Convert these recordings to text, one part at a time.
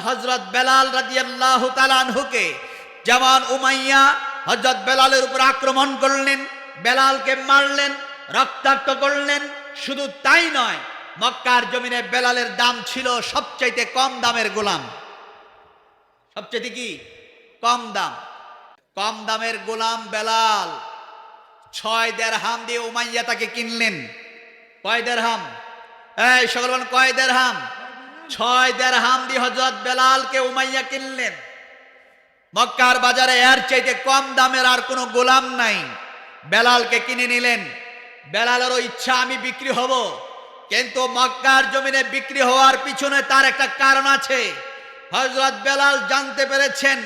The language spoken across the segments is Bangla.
হযরত বেলাল রাদিয়াল্লাহু তাআলা আনহুকে যেমন উমাইয়া হযরত বেলালের উপর আক্রমণ করলেন, বেলালকে মারলেন, রক্তাক্ত করলেন, শুধু তাই নয়, মক্কার জমিনে বেলালের দাম ছিল সবচাইতে কম দামের গোলাম। সবচাইতে কি কম দাম? কম দামের গোলাম বেলাল 6 দিরহাম দিয়ে উমাইয়া তাকে কিনলেন। কয় দিরহাম? এই সকল বলেন কয় দিরহাম? 6 দিরহাম দিয়ে হযরত বেলালকে উমাইয়া কিনলেন। মক্কার বাজারে এর চাইতে কম দামের আর কোনো গোলাম নাই। বেলালকে কিনে নিলেন। বেলালেরও ইচ্ছা আমি বিক্রি হব, কিন্তু মক্কার জমিনে বিক্রি হওয়ার পিছনে তার একটা কারণ আছে। হযরত বেলাল জানতে পেরেছেন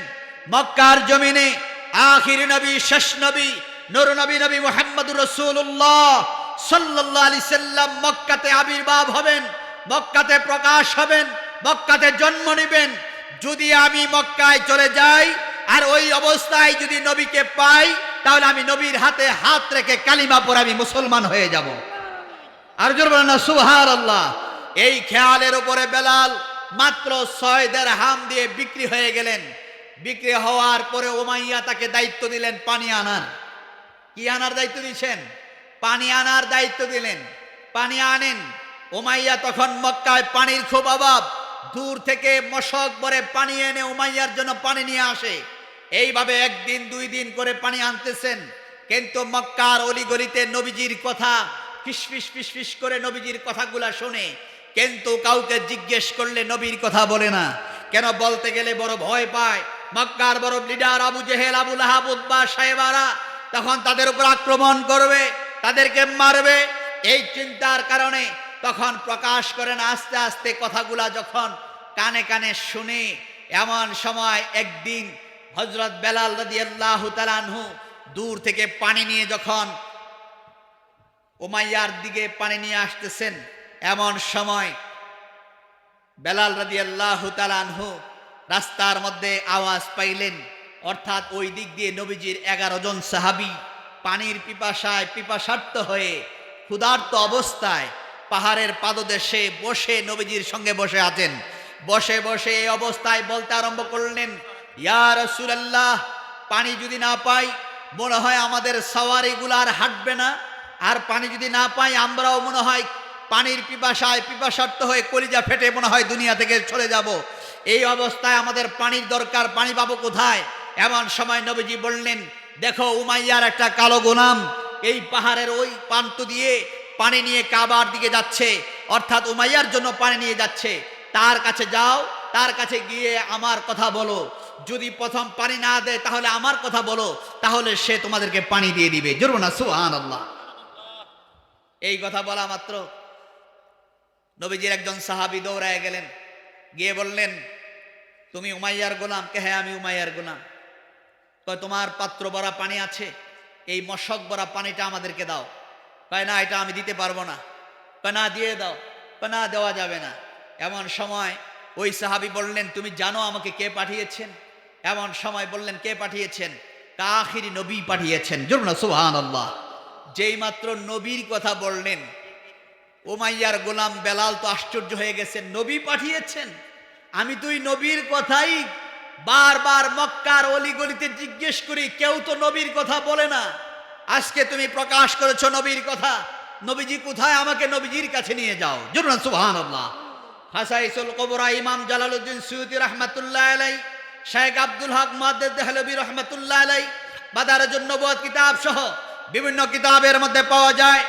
মক্কার জমিনে আখির নবী, শেষ নবী, নূর নবী, নবী মুহাম্মদুর রাসূলুল্লাহ সাল্লাল্লাহু আলাইহি সাল্লাম মক্কাতে আবির্ভাব হবেন, মক্কাতে প্রকাশ হবেন, মক্কাতে জন্ম নেবেন। যদি আমি মক্কায় চলে যাই আর ওই অবস্থায় যদি নবীকে পাই, তাহলে আমি নবীর হাতে হাত রেখে কালিমা পড়ে আমি মুসলমান হয়ে যাব। আর জোর বলেন না সুবহানাল্লাহ। এই খেয়ালের উপরে বেলাল মাত্র 6 দিরহাম দিয়ে বিক্রি হয়ে গেলেন। বিক্রি হওয়ার পরে উমাইয়া তাকে দায়িত্ব দিলেন পানি আনার। কি আনার দায়িত্ব দিয়েছেন? পানি আনার দায়িত্ব দিলেন। পানি আনেন। উমাইয়া তখন মক্কায় পানির খুব অভাব, দূর থেকে মশক ভরে পানি এনে উমাইয়ার জন্য পানি নিয়ে আসে। এইভাবে একদিন 2 দিন করে পানি আনতেছেন, কিন্তু মক্কার অলিগলিতে নবীজির কথা ফিসফিস ফিসফিস করে নবীজির কথাগুলা শুনে, কিন্তু কাউকে জিজ্ঞেস করলে নবীর কথা বলে না। কেন? বলতে গেলে বড় ভয় পায়। মক্কার বড় লিডার আবু জেহেল, আবু লাহাব, উতবা, সাহেবারা তখন তাদের উপর আক্রমণ করবে, তাদেরকে মারবে। এই চিন্তার কারণে তখন প্রকাশ করেন। আস্তে আস্তে কথাগুলা যখন কানে কানে শুনে, এমন সময় একদিন হযরত বেলাল রাদিয়াল্লাহু তাআলা আনহু দূর থেকে পানি নিয়ে যখন উমাইয়ার দিকে পানি নিয়ে আসতেছেন, এমন সময় বেলাল রাদিয়াল্লাহু তাআলা আনহু রাস্তার মধ্যে আওয়াজ পাইলেন। অর্থাৎ ওই দিক দিয়ে নবীজির 11 জন সাহাবী পানির পিপাসায় পিপাসার্ত হয়ে ক্ষুধার্ত অবস্থায় পাহাড়ের পাদদেশে বসে নবীজির সঙ্গে বসে আছেন। বসে বসে এই অবস্থায় বলতে আরম্ভ করলেন, ইয়া রাসূলুল্লাহ, পানি যদি না পাই মনে হয় আমাদের সওয়ারিগুলো আর হাঁটবে না, আর পানি যদি না পাই আমরাও মনে হয় পানির পিপাসায় পিপাসার্ত হয়ে কলিজা ফেটে মনে হয় দুনিয়া থেকে চলে যাব। এই অবস্থায় আমাদের পানির দরকার, পানি পাবো কোথায়? এমন সময় নবীজি বললেন, দেখো উমাইয়ার একটা কালো গোলাম এই পাহাড়ের ওই প্রান্ত দিয়ে পানি নিয়ে কাবার দিকে যাচ্ছে, অর্থাৎ উমাইয়ার জন্য পানি নিয়ে যাচ্ছে। তার কাছে যাও, তার কাছে গিয়ে আমার কথা বলো। যদি প্রথম পানি না দেয় তাহলে আমার কথা বলো, তাহলে সে তোমাদেরকে পানি দিয়ে দিবে। জোরে না সুবহানাল্লাহ। এই কথা বলা মাত্র নবীজির একজন সাহাবী দৌড়ায় গেলেন, গিয়ে বললেন, তুমি উমাইয়ার গোলাম? কে? হ্যাঁ, আমি উমাইয়ার গোলাম। কয়, তোমার পাত্র ভরা পানি আছে, এই মশক ভরা পানিটা আমাদেরকে দাও। কয়, না, এটা আমি দিতে পারবো না। কয়, না, দিয়ে দাও। কয়, না, দেওয়া যাবে না। এমন সময় ওই সাহাবী বললেন, তুমি জানো আমাকে কে পাঠিয়েছেন? এমন সময় বললেন, কে পাঠিয়েছেন? আখিরি নবী পাঠিয়েছেন। জোরে না সুবহানাল্লাহ। যেই মাত্র নবীর কথা বললেন, উমাইয়ার গোলাম বেলাল তো আশ্চর্য হয়ে গেছেন, নবী পাঠিয়েছেন? আমি তো ওই নবীর কথাই বারবার মক্কার অলিগলিতে জিজ্ঞেস করি, কেউ তো নবীর কথা বলে না। আজকে তুমি প্রকাশ করেছো নবীর কথা, নবীজি কোথায়? আমাকে নবীজির কাছে নিয়ে যাও। জোরে না সুবহানাল্লাহ। হাসাইসুল কুবরা ইমাম জালালউদ্দিন সুয়ুতী রাহমাতুল্লাহ আলাইহি, শেখ আব্দুল হক মুহাদ্দিস দেহলভী রাহমাতুল্লাহ আলাইহি মাদারিজুন নবুওয়াত কিতাব সহ বিভিন্ন কিতাবের মধ্যে পাওয়া যায়।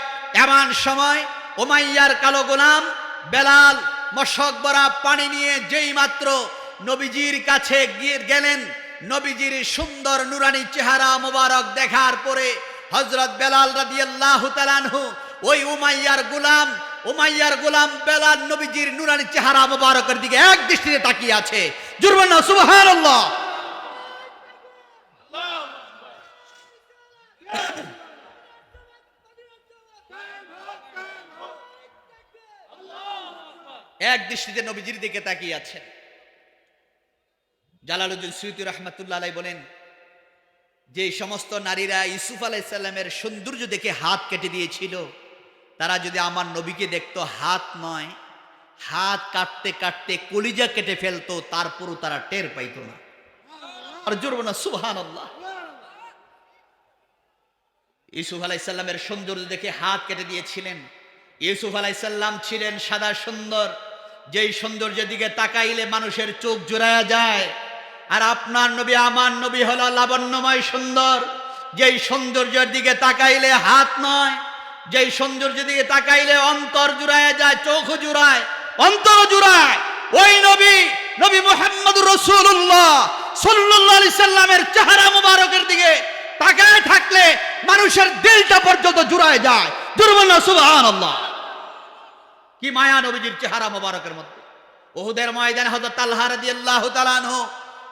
এমন সময় উমাইয়ার কালো গোলাম বেলাল মশক ভরা পানি নিয়ে যেই মাত্র নবীজির কাছে গিয়ে গেলেন, নবীজির সুন্দর নুরানি চেহারা মোবারক দেখার পরে হযরত বেলাল রাদিয়াল্লাহু তাআলা আনহু ওই উমাইয়ার গোলাম বেলাল নবীজির নুরানি চেহারা মোবারকের দিকে এক দৃষ্টিতে তাকিয়ে আছে। জোরে না সুবহানাল্লাহ। এক দৃষ্টিতে নবীজির দিকে তাকিয়ে আছেন। জালালউদ্দিন সুয়ুতী রাহমাতুল্লাহ আলাইহি বলেন, যে সমস্ত নারীরা ইউসুফ আলাইহিস সালামের সৌন্দর্য দেখে হাত কেটে দিয়েছিল, তারা যদি আমার নবীকে দেখতো হাত নয় হাত কাটতে কাটতে কলিজা কেটে ফেলতো, তারপরও তারা টের পাইতো না। আর জোরবো না সুবহানাল্লাহ। ইউসুফ আলাইহিসসালামের সৌন্দর্য দেখে হাত কেটে দিয়েছিলেন। ইউসুফ আলাইহিসসালাম ছিলেন সাদা সুন্দর, যেই সৌন্দর্যের দিকে তাকাইলে মানুষের চোখ জোড়ায়া যায়। আর আপনার নবী, আমার নবী হলো লাবণ্যময় সুন্দর, যেই সৌন্দর্যের দিকে তাকাইলে হাত নয়, যেই সৌন্দর্যের দিকে তাকাইলে অন্তর জুড়ায় যায়, চোখ জুড়ায়, অন্তর জুড়ায়। ওই নবী, নবী মুহাম্মদুর রাসূলুল্লাহ সাল্লাল্লাহু আলাইহি সাল্লামের চেহারা মুবারকের দিকে তাকায় থাকলে মানুষের দিলটা পর্যন্ত জুড়ায় যায়। জুড়বেন সুবহানাল্লাহ। কি মায়া নবীজির চেহারা মুবারকের মধ্যে। উহুদের ময়দানে হযরত তালহা রাদিয়াল্লাহু তাআলা আনহু,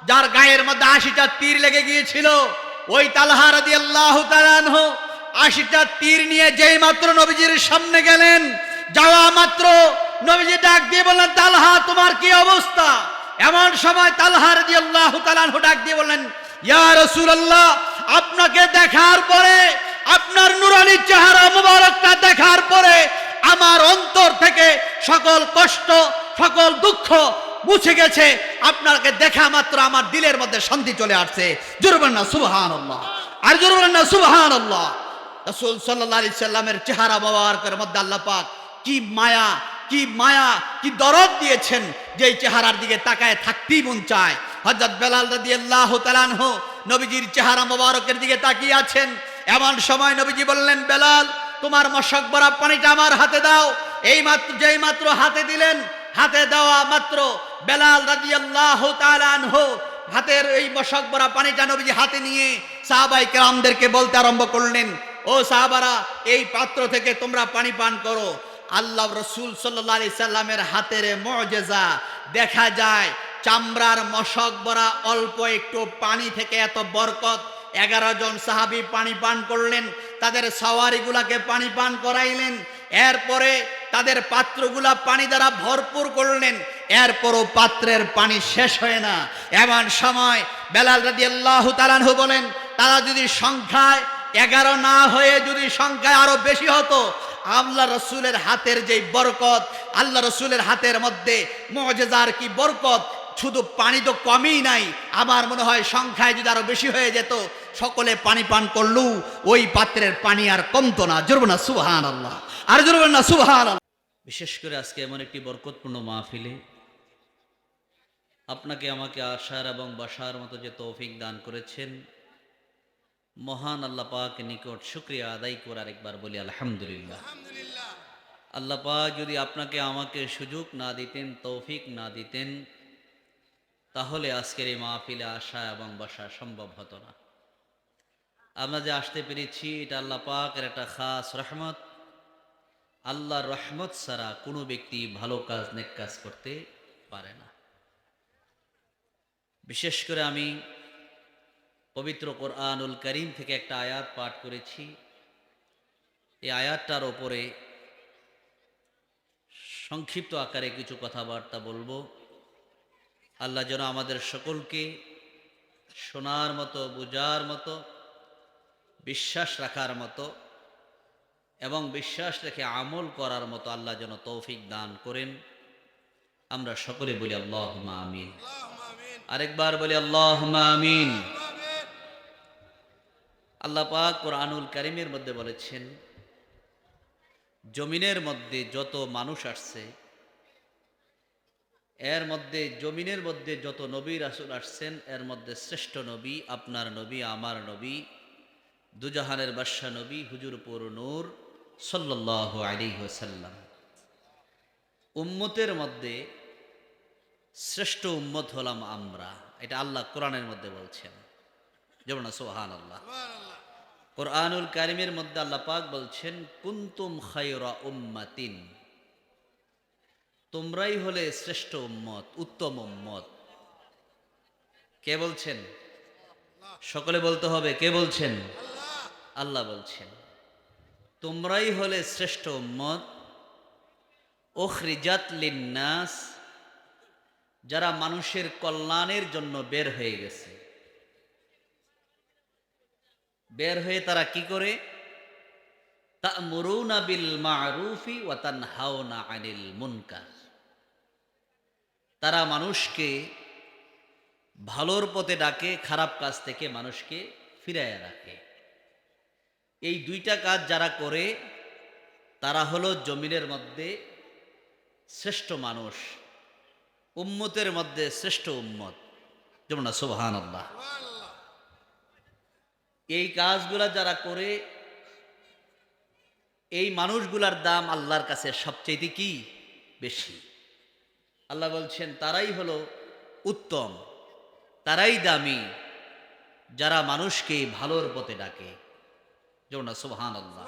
যার গায়ের মধ্যে ৮০টা তীর লেগে গিয়েছিল, ওই তালহা রাদিয়াল্লাহু তাআলা আনহু ৮০টা তীর নিয়ে যেই মাত্র নবীজির সামনে গেলেন, যাওয়া মাত্র নবীজি ডাক দিয়ে বললেন, তালহা তোমার কি অবস্থা? এমন সময় তালহা রাদিয়াল্লাহু তাআলা আনহু ডাক দিয়ে বললেন, ইয়া রাসূলুল্লাহ, আপনাকে দেখার পরে, আপনার নুরানি চেহারা মুবারকটা দেখার পরে আমার অন্তর থেকে সকল কষ্ট, সকল দুঃখ মুছে গেছে। আপনাকে দেখা মাত্র আমার দিলের মধ্যে শান্তি চলে আসছে। জোরে বলেন না সুবহানাল্লাহ। আর জোরে বলেন না সুবহানাল্লাহ। রাসূল সাল্লাল্লাহু আলাইহি সাল্লামের চেহারা মুবারকের মধ্যে আল্লাহ পাক কি মায়া, কি মায়া, কি দরদ দিয়েছেন, যেই চেহারার দিকে তাকায় থাকতেই মন চায়। হযরত বেলাল রাদিয়াল্লাহু তাআলা আনহু নবীজির চেহারা মুবারকের দিকে তাকিয়ে আছেন। এমন সময় নবীজি বললেন, বেলাল তোমার মশক ভরা পানিটা আমার হাতে দাও। এই মাত্র, যেই মাত্র হাতে দিলেন, হাতে দেওয়া মাত্র বেলাল রাদিয়াল্লাহু তাআলা আনহু হাতের এই মশক ভরা পানিটা নবীজি হাতে নিয়ে সাহাবায়ে কেরামদেরকে বলতে আরম্ভ করলেন, ও সাহাবারা, এই পাত্র থেকে তোমরা পানি পান করো। আল্লাহ রাসূল সাল্লাল্লাহু আলাইহি সাল্লামের হাতের মুজিজা দেখা যায়। চামড়ার মশক ভরা অল্প একটু পানি থেকে এত বরকত। 11 জন সাহাবী পানি পান করলেন, তাদের সওয়ারিগুলাকে পানি পান করাইলেন। এরপরে তাদের পাত্রগুলা পানি দ্বারা ভরপুর করলেন। এরপরও পাত্রের পানি শেষ হয় না। এমন সময় বেলাল রাদিয়াল্লাহু তাআলা আনহু বলেন, তারা যদি সংখ্যায় 11 না হয়ে যদি সংখ্যায় আরো বেশি হতো, আল্লাহ রসুলের হাতের যেই বরকত, আল্লাহ রসুলের হাতের মধ্যে মুজিজার কি বরকত, শুধু পানি তো কমই নাই, আমার মনে হয় সংখ্যায় যদি আরো বেশি হয়ে যেত, সকলে পানি পান করলেও ওই পাত্রের পানি আর কমতো না। জোরে না সুবহানাল্লাহ। আর জোরে না সুবহানাল্লাহ। বিশেষ করে আজকে এমন একটি বরকতপূর্ণ মাহফিলে আপনাকে আমাকে আসার এবং বসার মতো যে তৌফিক দান করেছেন, মহান আল্লাহ পাক নিকট শুকরিয়া আদায় করার একবার বলি আলহামদুলিল্লাহ। আল্লাহ পাক যদি আপনাকে আমাকে সুযোগ না দিতেন, তৌফিক না দিতেন, তাহলে আজকের এই মাহফিলে আসা এবং বসা সম্ভব হতো না। আমরা যে আসতে পেরেছি, এটা আল্লাহ পাকের একটা খাস রহমত। আল্লাহর রহমত ছাড়া কোনো ব্যক্তি ভালো কাজ, নেক কাজ করতে পারে না। বিশেষ করে আমি পবিত্র কোরআনুল কারীম থেকে একটা আয়াত পাঠ করেছি। এই আয়াতটার ওপরে সংক্ষিপ্ত আকারে কিছু কথাবার্তা বলবো। আল্লাহ যেন আমাদের সকলকে শোনার মতো, বুঝার মতো, বিশ্বাস রাখার মতো এবং বিশ্বাস রেখে আমল করার মতো আল্লাহ যেন তৌফিক দান করেন। আমরা সকলে বলি আল্লাহুম্মা আমিন। আরেকবার বলি আল্লাহুম্মা আমিন। আল্লাহ পাক কোরআনুল কারীমের মধ্যে বলেছেন, জমিনের মধ্যে যত মানুষ আসছে, এর মধ্যে জমিনের মধ্যে যত নবী রাসূল আসছেন, এর মধ্যে শ্রেষ্ঠ নবী আপনার নবী, আমার নবী, দুজাহানের বাদশা নবী হুজুর পুর নূর সাল্লাল্লাহু আলাইহি ওয়াসাল্লাম। উম্মতের মধ্যে শ্রেষ্ঠ উম্মত হলাম আমরা, এটা আল্লাহ কোরআনের মধ্যে বলছেন। যেমন সুবহানাল্লাহ। কোরআনুল কারীমের মধ্যে আল্লাহ পাক বলছেন, কুনতুম খায়রা উম্মাতিন, তোমরাই হলে শ্রেষ্ঠ উম্মত, উত্তম উম্মত। কে বলছেন? সকলে বলতে হবে, কে বলছেন? আল্লাহ বলছেন, তোমরাই হলে শ্রেষ্ঠ উম্মত। উখরিজাত লিন্নাস, যারা মানুষের কল্যাণের জন্য বের হয়ে গেছে। বের হয়ে তারা কি করে? তা'মুরুনা বিল মা'রুফি ওয়া তানহাউনা আনিল মুনকার। তারা মানুষকে ভালোর পথে ডাকে, খারাপ কাজ থেকে মানুষকে ফিরাইয়া রাখে। এই দুইটা কাজ যারা করে তারা হলো জমিনের মধ্যে শ্রেষ্ঠ মানুষ, উম্মতের মধ্যে শ্রেষ্ঠ উম্মত। যেমন সুবহানাল্লাহ। এই কাজগুলা যারা করে এই মানুষগুলার দাম আল্লাহর কাছে সবচেয়ে কি বেশি। আল্লাহ বলছেন তারাই হলো উত্তম, তারাই দামি যারা মানুষকে ভালোর পথে ডাকে। যেমন সুবহানাল্লাহ।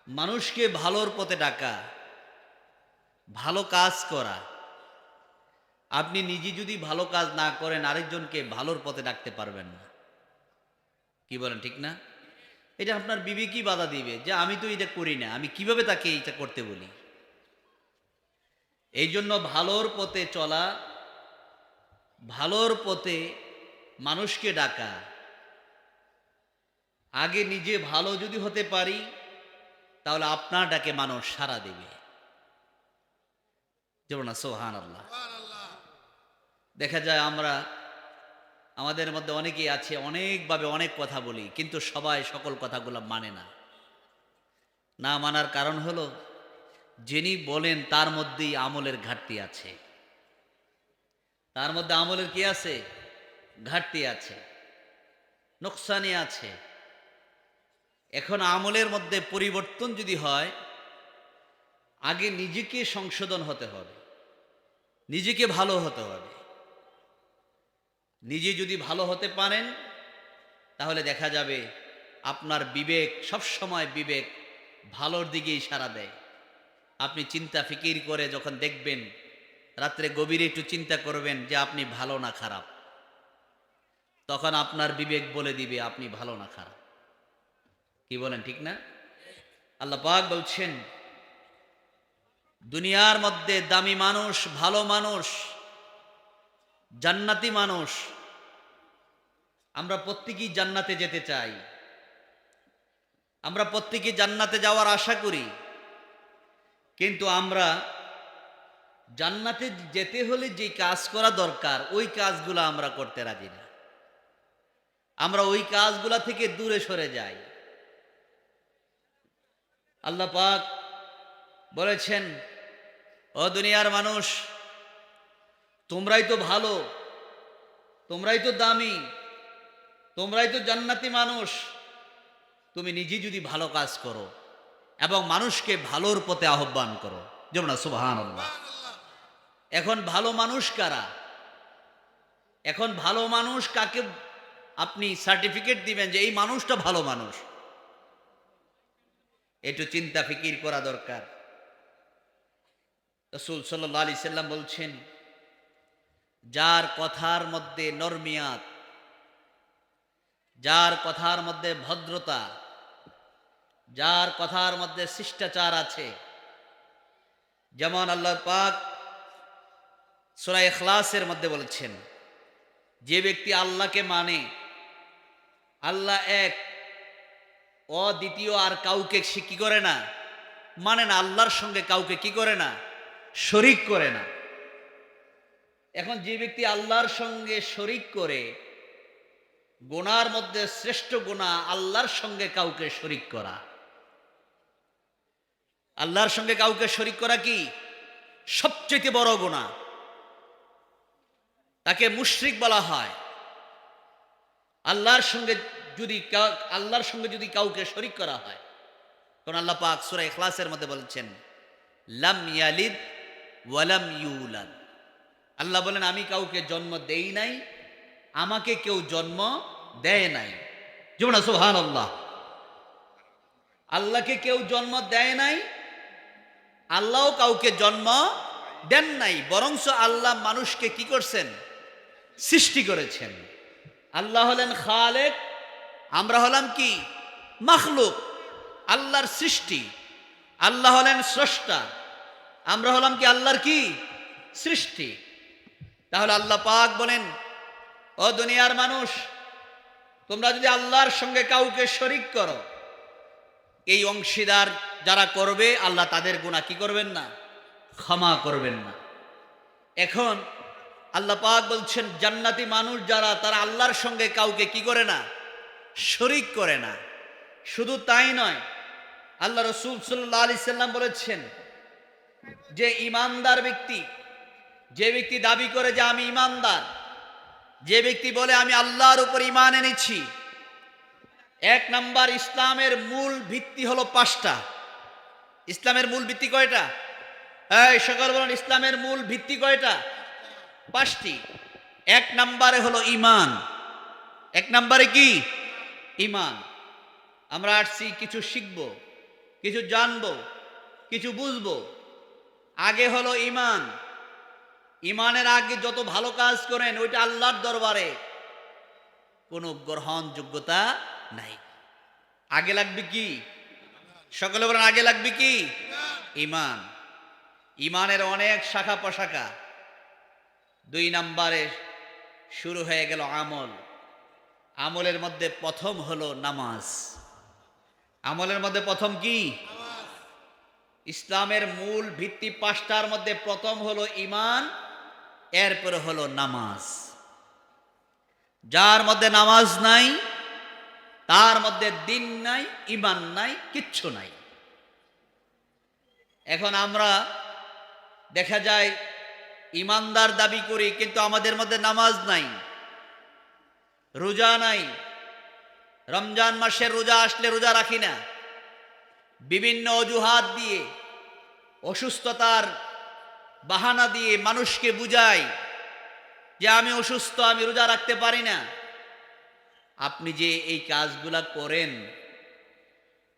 মানুষকে ভালোর পথে ডাকা, ভালো কাজ করা। আপনি নিজে যদি ভালো কাজ না করেন আরেকজনকে ভালোর পথে ডাকতে পারবেন না। কি বলেন, ঠিক না? এটা আপনার বিবেকই বাধা দিবে যে আমি তো এটা করি না, আমি কিভাবে তাকে এটা করতে বলি। এই জন্য ভালোর পথে চলা, ভালোর পথে মানুষকে ডাকা। আগে নিজে ভালো যদি হতে পারি তাহলে আপনার ডাকে মানুষ সাড়া দেবে। যেমন সুবহানাল্লাহ। দেখা যায় আমরা আমাদের মধ্যে অনেকেই আছে অনেকভাবে অনেক কথা বলি, কিন্তু সবাই সকল কথাগুলো মানে না। না মানার কারণ হলো যিনি বলেন তার মধ্যেই আমলের ঘাটতি আছে। তার মধ্যে আমলের কি আছে? ঘাটতি আছে, নোকসানি আছে। এখন আমলের মধ্যে পরিবর্তন যদি হয়, আগে নিজেকে সংশোধন হতে হবে, নিজেকে ভালো হতে হবে। নিজে যদি ভালো হতে পারেন তাহলে দেখা যাবে আপনার বিবেক সবসময় বিবেক ভালোর দিকেই ইশারা দেয়। আপনি চিন্তা ফিকির করে যখন দেখবেন, রাত্রে গভীরে একটু চিন্তা করবেন যে আপনি ভালো না খারাপ, তখন আপনার বিবেক বলে দিবে আপনি ভালো না খারাপ। কি বলেন, ঠিক না? আল্লাহ পাক বলছেন দুনিয়ার মধ্যে দামি মানুষ, ভালো মানুষ, জান্নাতি মানুষ। আমরা প্রত্যেকেই জান্নাতে যেতে চাই, আমরা প্রত্যেকেই জান্নাতে যাওয়ার আশা করি, কিন্তু আমরা জান্নাতে যেতে হলে যে কাজ করা দরকার ওই কাজগুলো আমরা করতে রাজি না। আমরা ওই কাজগুলা থেকে দূরে সরে যাই। আল্লাহ পাক বলেছেন, ও দুনিয়ার মানুষ, তোমরাই তো ভালো, তোমরাই তো দামি, তোমরাই তো জান্নাতি মানুষ। তুমি নিজে যদি ভালো কাজ করো এবং মানুষকে ভালোর পথে আহ্বান করো। যেমন সুবহানাল্লাহ। এখন ভালো মানুষ কারা? এখন ভালো মানুষ কাকে আপনি সার্টিফিকেট দিবেন যে এই মানুষটা ভালো মানুষ? একটু চিন্তা ফিকির করা দরকার। রাসূল সাল্লাল্লাহু আলাইহি সাল্লাম বলছেন, যার কথার মধ্যে নরমিয়াত, যার কথার মধ্যে ভদ্রতা, যার কথার মধ্যে শিষ্টাচার আছে, যেমন আল্লাহ পাক সূরা ইখলাসের মধ্যে বলেছেন, যে ব্যক্তি আল্লাহকে মানে, আল্লাহ এক, অদ্বিতীয়, আর কাউকে সে কি করে না? মানে না। আল্লাহর সঙ্গে কাউকে কি করে না? শরীক করে না। এখন যে ব্যক্তি আল্লাহর সঙ্গে শরীক করে, গুনার মধ্যে শ্রেষ্ঠ গুনাহ আল্লাহর সঙ্গে কাউকে শরীক করা। আল্লাহর সঙ্গে কাউকে শরীক করা কি সবচেয়ে বড় গুনাহ। তাকে মুশরিক বলা হয়। আল্লাহর সঙ্গে যদি কাউকে শরীক করা হয়, তখন আল্লাহ পাক সূরা ইখলাসের মধ্যে বলছেন, লাম ইয়ালিদ ওয়া লাম ইউলাদ। আল্লাহ বলেন, আমি কাউকে জন্ম দেই নাই, আমাকে কেউ জন্ম দেয় নাই। যেমন সুবহানাল্লাহ। আল্লাহকে কেউ জন্ম দেয় নাই, আল্লাহও কাউকে জন্ম দেন নাই, বরঞ্চ আল্লাহ মানুষকে কি করছেন? সৃষ্টি করেছেন। আল্লাহ হলেন খালেক, আমরা হলাম কি? মাখলুক, আল্লাহর সৃষ্টি। আল্লাহ হলেন স্রষ্টা, আমরা হলাম কি? আল্লাহর কি? সৃষ্টি। তাহলে আল্লাহ পাক বলেন, ও দুনিয়ার মানুষ, তোমরা যদি আল্লাহর সঙ্গে কাউকে শরীক করো, এই অংশীদার যারা করবে আল্লাহ তাদের গুনাহ কি করবেন না? ক্ষমা করবেন না। এখন আল্লাহ পাক বলছেন জান্নাতি মানুষ যারা, তারা আল্লাহর সঙ্গে কাউকে কি করে না, শরীক করে না। শুধু তাই নয়, আল্লাহ রসুল সাল্লাল্লাহু আলাইহি সাল্লাম বলেছেন যে ইমানদার ব্যক্তি, যে ব্যক্তি দাবি করে যে আমি ইমানদার, যে ব্যক্তি বলে আমি আল্লাহর উপর ঈমান এনেছি, এক নাম্বার ইসলামের মূল ভিত্তি হলো 5টা। ইসলামের মূল ভিত্তি কয়টা? এই সকল বলেন, ইসলামের মূল ভিত্তি কয়টা? 5টি। এক নাম্বারে হলো ঈমান। এক নাম্বারে কি? ঈমান। আমরা আসছি কিছু শিখব, কিছু জানবো, কিছু বুঝবো। আগে হলো ঈমান। ঈমানের আগে যত ভালো কাজ করেন ওইটা আল্লাহর দরবারে কোনো গ্রহণযোগ্যতা নাই। আগে লাগবে কি? সকলে বলেন, আগে লাগবে কি? ঈমান। ঈমানের অনেক শাখা প্রশাখা। 2 নম্বরে শুরু হয়ে গেল আমল। আমলের মধ্যে প্রথম হলো নামাজ। আমলের মধ্যে প্রথম কি? ইসলামের মূল ভিত্তি 5টার মধ্যে প্রথম হলো ঈমান, এরপরে হলো নামাজ। যার মধ্যে নামাজ নাই, তার মধ্যে দিন নাই, ঈমান নাই, কিচ্ছু নাই। এখন আমরা দেখা যায় ঈমানদার দাবি করি, কিন্তু আমাদের মধ্যে নামাজ নাই, রোজা নাই। রমজান মাসের রোজা আসলে রোজা রাখি না, বিভিন্ন অজুহাত দিয়ে, অসুস্থতার বাহানা দিয়ে মানুষকে বুঝাই যে আমি অসুস্থ, আমি রোজা রাখতে পারি না। আপনি যে এই কাজগুলা করেন,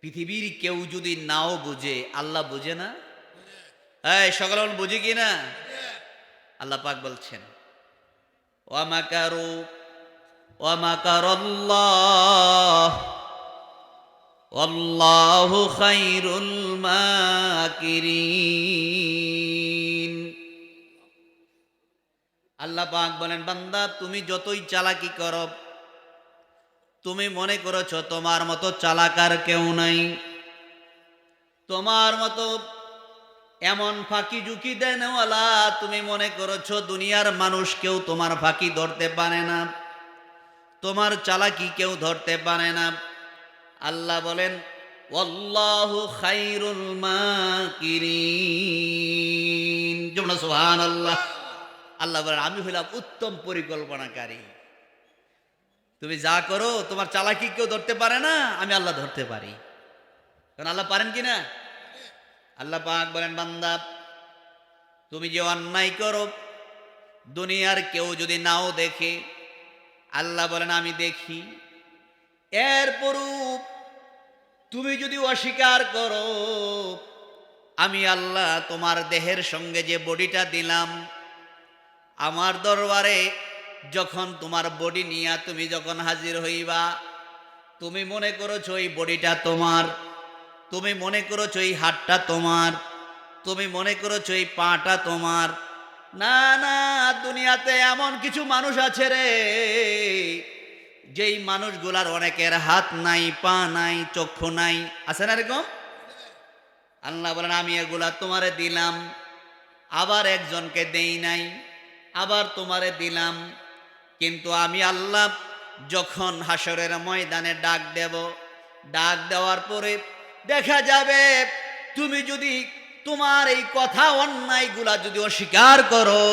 পৃথিবীর কেউ যদি নাও বুঝে, আল্লাহ বুঝে না? এই সকল বুঝি কি না? আল্লাহ পাক বলছেন ওয়া মাকারু ওয়া মাকারাল্লাহ ওয়াল্লাহু খায়রুল মাকিরিন। আল্লাহ পাক বলেন, বান্দা তুমি যতই চালাকি করো, তুমি মনে করেছো তোমার মতো চালাকার কেউ নাই, তোমার মতো এমন ফাঁকি ঝুঁকি দেনওয়ালা তুমি মনে করেছো দুনিয়ার মানুষ কেউ তোমার ফাঁকি ধরতে পারে না, তোমার চালাকি কেউ ধরতে পারে না। আল্লাহ বলেন ওয়াল্লাহু খায়রুল মাকিরিন। যেমন সুবহানাল্লাহ। আল্লাহ বলেন আমি হইলাম উত্তম পরিকল্পনাকারী। তুমি যা করো তোমার চালাকি কেউ ধরতে পারে না, আমি আল্লাহ ধরতে পারি। কারণ আল্লাহ পারেন কি না? আল্লাহ পাক বলেন, বান্দা তুমি যে অন্যায় করো, দুনিয়ার কেউ যদি নাও দেখে, আল্লাহ বলেন আমি দেখি। এরপরও তুমি যদি অস্বীকার করো, আমি আল্লাহ তোমার দেহের সঙ্গে যে বডিটা দিলাম, আমার দরবারে যখন তোমার বডি নিয়ে তুমি যখন হাজির হইবা, তুমি মনে করেছো এই বডিটা তোমার, তুমি মনে করেছো এই হাতটা তোমার, তুমি মনে করেছো এই পাটা তোমার। না না, দুনিয়াতে এমন কিছু মানুষ আছে রে, যেই মানুষগুলার অনেকের হাত নাই, পা নাই, চক্ষু নাই। আছে না এরকম? আল্লাহ বলেন আমি এগুলা তোমারে দিলাম, আবার একজনকে দেই নাই, আবার তোমারে দিলাম। কিন্তু আমি আল্লাহ যখন হাসরের ময়দানে ডাক দেব, ডাক দেওয়ার পরে দেখা যাবে তুমি যদি তোমার এই কথা অন্যায়গুলা যদি অস্বীকার করো,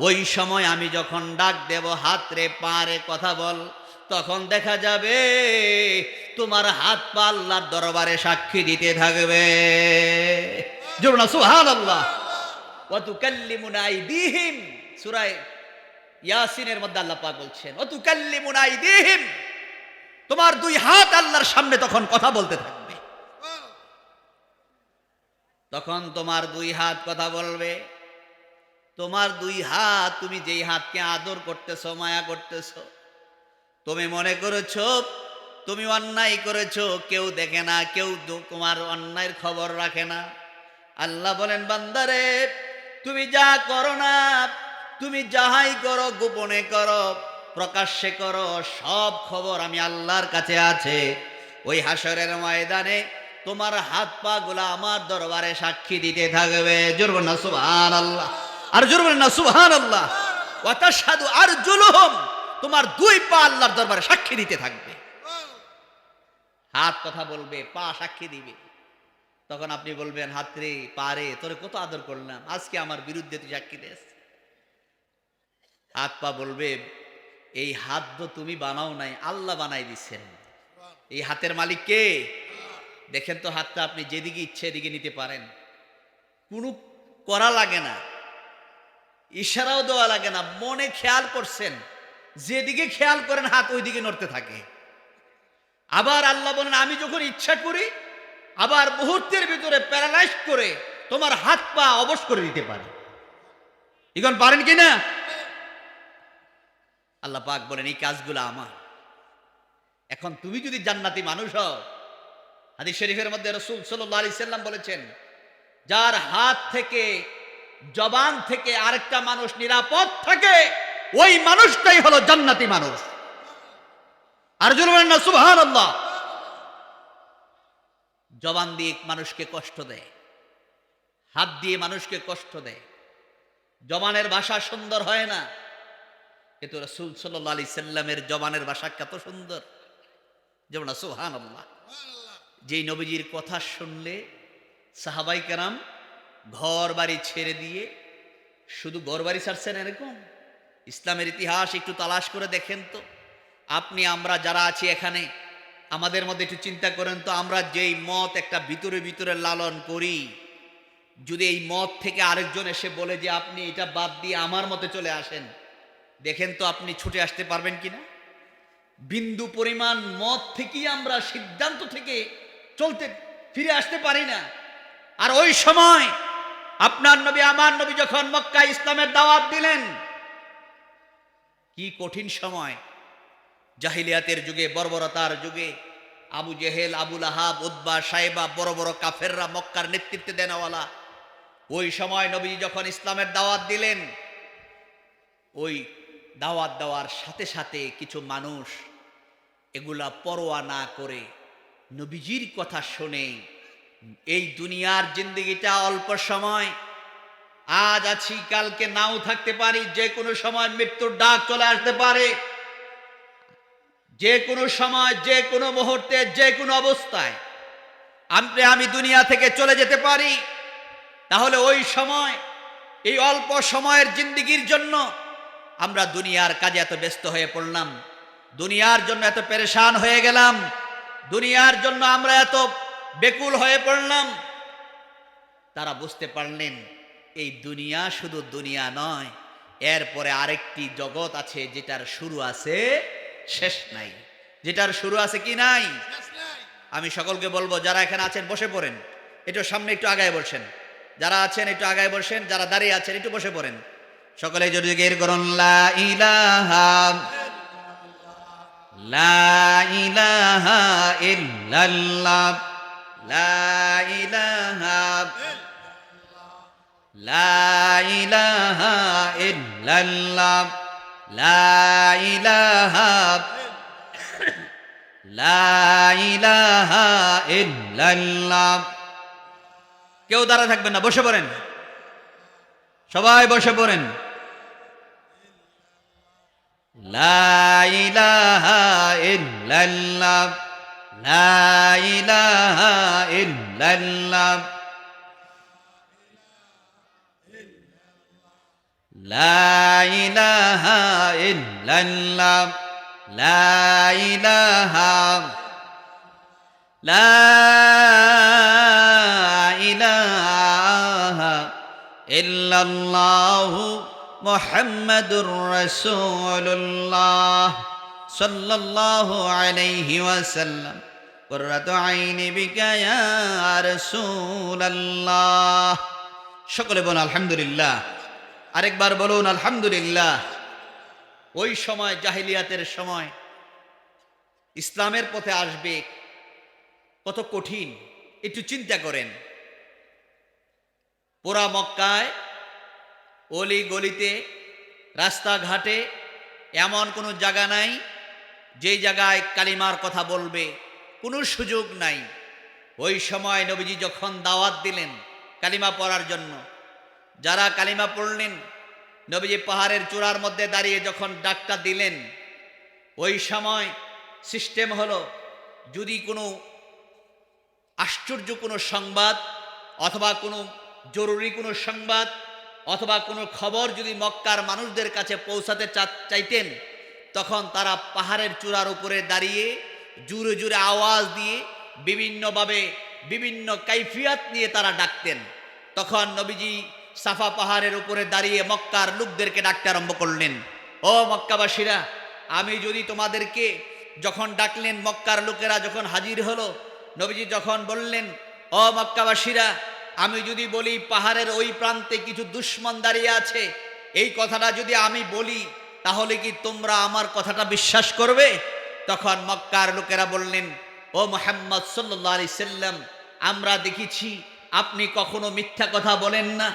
ওই সময় আমি যখন ডাক দেব হাত রে পা রে কথা বল, তখন দেখা যাবে তোমার হাত পা আল্লাহর দরবারে সাক্ষী দিতে থাকবে। জোরে সুবহানাল্লাহ। ওয়া তুকাল্লিমুনা আইদিহিম, সূরা ইয়াসিনের মধ্যে আল্লাহ পাক বলছেন ওয়া তুকাল্লিমুনা আইদিহিম, তোমার 2 হাত আল্লাহর সামনে তখন কথা বলতে থাকবে। তখন তোমার 2 হাত কথা বলবে। তোমার 2 হাত, তুমি যেই হাতকে আদর করতেছো, মায়া করতেছো, তুমি মনে করেছো তুমি অন্যায় করেছো, কেউ দেখে না, কেউ তোমার অন্যায়ের খবর রাখে না। আল্লাহ বলেন বান্দারে তুমি যা করো না, তুমি যাহাই করো, গোপনে করো, প্রকাশ্যে করো, সব খবর আমি আল্লাহর কাছে আছে। ওই হাসরের ময়দানে তোমার হাত পা গুলা আমার দরবারে সাক্ষী দিতে থাকবে। জোরে বলুন না সুবহানাল্লাহ। আর জোরে বলেন না সুবহানাল্লাহ। ওয়া তাশহাদু আরজুলুহুম, তোমার দুই পা আল্লাহর দরবারে সাক্ষী দিতে থাকবে। হাত কথা বলবে, পা সাক্ষী দিবে। তখন আপনি বলবেন, হাত রে পা রে, তোরে কত আদর করলাম, আজকে আমার বিরুদ্ধে তুই সাক্ষী দিস। হাত পা বলবে, এই হাত তো তুমি বানাও নাই, আল্লাহ বানাই দিচ্ছেন। এই হাতের মালিক কে? দেখেন তো, হাতটা আপনি যেদিকে ইচ্ছে এদিকে নিতে পারেন, কোনো করা লাগে না, ইশারাও দেওয়া লাগে না, মনে খেয়াল করছেন, যেদিকে খেয়াল করেন হাত ওইদিকে নড়তে থাকে। আবার আল্লাহ বলেন, আমি যখন ইচ্ছা করি আবার মুহূর্তের ভিতরে প্যারালাইজ করে তোমার হাত পা অবশ করে দিতে পারে। এখন পারেন কিনা? আল্লাহ পাক বলেন, এই কাজগুলো আমার। এখন তুমি যদি জান্নাতি মানুষ হও, হাদিস শরীফের মধ্যে রাসূল সাল্লাল্লাহু আলাইহি সাল্লাম বলেছেন, যার হাত থেকে জবান থেকে আরেকটা মানুষ নিরাপদ থাকে, ওই মানুষটাই হলো জান্নাতি মানুষ। আর জোরে বলেন না সুবহানাল্লাহ। জবান দিয়ে মানুষকে কষ্ট দেয়, হাত দিয়ে মানুষকে কষ্ট দেয়, জবানের ভাষা সুন্দর হয় না, কিন্তু রাসূল সাল্লাল্লাহু আলাইহি সাল্লামের জবানের ভাষা কত সুন্দর, যেমন সুবহানাল্লাহ। যেই নবীজির কথা শুনলে সাহাবাই কেরাম ঘর বাড়ি ছেড়ে দিয়ে, শুধু ঘর বাড়ি ছাড়ছেন এরকম, ইসলামের ইতিহাস একটু তালাশ করে দেখেন তো। আপনি আমরা যারা আছি এখানে, আমাদের মধ্যে একটু চিন্তা করেন তো, আমরা যেই মত একটা ভিতরে ভিতরে লালন করি, যদি এই মত থেকে আরেকজন এসে বলে যে আপনি এটা বাদ দিয়ে আমার মতে চলে আসেন, দেখেন তো আপনি ছুটে আসতে পারবেন কিনা? বিন্দু পরিমাণ মত থেকেই আমরা সিদ্ধান্ত থেকে চলতে ফিরে আসতে পারি না। আর ওই সময় আপনার নবী আমার নবী যখন মক্কা ইসলামের দাওয়াত দিলেন, কি কঠিন সময়, জাহিলিয়াতের যুগে, বর্বরতার যুগে, আবু জেহেল, আবু লাহাব, উতবা, সাইবা, বড় বড় কাফেররা মক্কার নেতৃত্বে দেনওয়ালা। ওই সময় নবী যখন ইসলামের দাওয়াত দিলেন, ওই দাওয়াত দেওয়ার সাথে সাথে কিছু মানুষ এগুলা পরোয়া না করে নবীজির কথা শুনে, এই দুনিয়ার জিন্দেগিটা অল্প সময়, আজ আছি কালকে নাও থাকতে পারি, যে কোনো সময় মৃত্যুর ডাক চলে আসতে পারে, যে কোনো সময়, যে কোনো মুহূর্তে, যে কোনো অবস্থায় আমি দুনিয়া থেকে চলে যেতে পারি। তাহলে ওই সময়, এই অল্প সময়ের জিন্দেগির জন্য আমরা দুনিয়ার কাজে এত ব্যস্ত হয়ে পড়লাম, দুনিয়ার জন্য এত পেরেশান হয়ে গেলাম, দুনিয়ার জন্য আমরা এত বেকুল হয়ে পড়লাম। তারা বুঝতে পারলেন এই দুনিয়া শুধু দুনিয়া নয়, এরপরে আরেকটি জগৎ আছে, যেটার শুরু আছে শেষ নাই। যেটার শুরু আছে কি নাই? আমি সকলকে বলবো, যারা এখানে আছেন বসে পড়েন, একটু সামনে একটু আগায় বসেন, যারা আছেন একটু আগায় বসেন, যারা দাঁড়িয়ে আছেন একটু বসে পড়েন। সকলে জোরে গিয়ে করুন, লা ইলাহা লা ইলাহা ইল্লাল্লাহ, লা ইলাহা লা ইলাহা ইল্লাল্লাহ, লা ইলাহা লা ইলাহা ইল্লাল্লাহ। কেউ দাঁড়া থাকবেন না, বসে পড়েন, সবাই বসে পড়েন। লা ইলাহা ইল্লাল্লাহ, লা ইলাহা ইল্লাল্লাহ, লা ইলাহা ইল্লাল্লাহ, লা ইলাহা লা ইলাহা ইল্লাল্লাহু মুহাম্মাদুর রাসূলুল্লাহ সাল্লাল্লাহু আলাইহি ওয়াসাল্লাম। কুররাতু আইনি বিকা ইয়া রাসূলুল্লাহ। সকলে বলুন আলহামদুলিল্লাহ। আরেকবার বলুন আলহামদুলিল্লাহ। ওই সময়, জাহিলিয়াতের সময়, ইসলামের পথে আসবে কত কঠিন একটু চিন্তা করেন। পুরা মক্কায় অলি গলিতে, রাস্তাঘাটে এমন কোনো জায়গা নাই যেই জায়গায় কালিমার কথা বলবে, কোনো সুযোগ নাই। ওই সময় নবীজি যখন দাওয়াত দিলেন কালিমা পড়ার জন্য, যারা কালিমা পড়লেন, নবীজি পাহাড়ের চূড়ার মধ্যে দাঁড়িয়ে যখন ডাকটা দিলেন, ওই সময় সিস্টেম হলো, যদি কোনো আশ্চর্য কোনো সংবাদ অথবা কোনো জরুরি কোনো সংবাদ অথবা কোনো খবর যদি মক্কার মানুষদের কাছে পৌঁছাতে চাইতেন, তখন তারা পাহাড়ের চূড়ার উপরে দাঁড়িয়ে জোরে জোরে আওয়াজ দিয়ে বিভিন্নভাবে বিভিন্ন কাইফিয়াত নিয়ে তারা ডাকতেন। তখন নবীজি সাফা পাহাড়ের উপরে দাঁড়িয়ে মক্কার লোকদেরকে ডাকতে আরম্ভ করলেন, ও মক্কাবাসীরা, আমি যদি তোমাদেরকে যখন ডাকলেন, মক্কার লোকেরা যখন হাজির হলো, নবীজি যখন বললেন, ও মক্কাবাসীরা, আমি যদি বলি পাহাড়ের ওই প্রান্তে কিছু দুশমন দাঁড়িয়ে আছে, এই কথাটা যদি আমি বলি, তাহলে কি তোমরা আমার কথাটা বিশ্বাস করবে? তখন মক্কার লোকেরা বললেন, ও মুহাম্মদ সাল্লাল্লাহু আলাইহি সাল্লাম, আমরা দেখেছি আপনি কখনো মিথ্যা কথা বলেন না,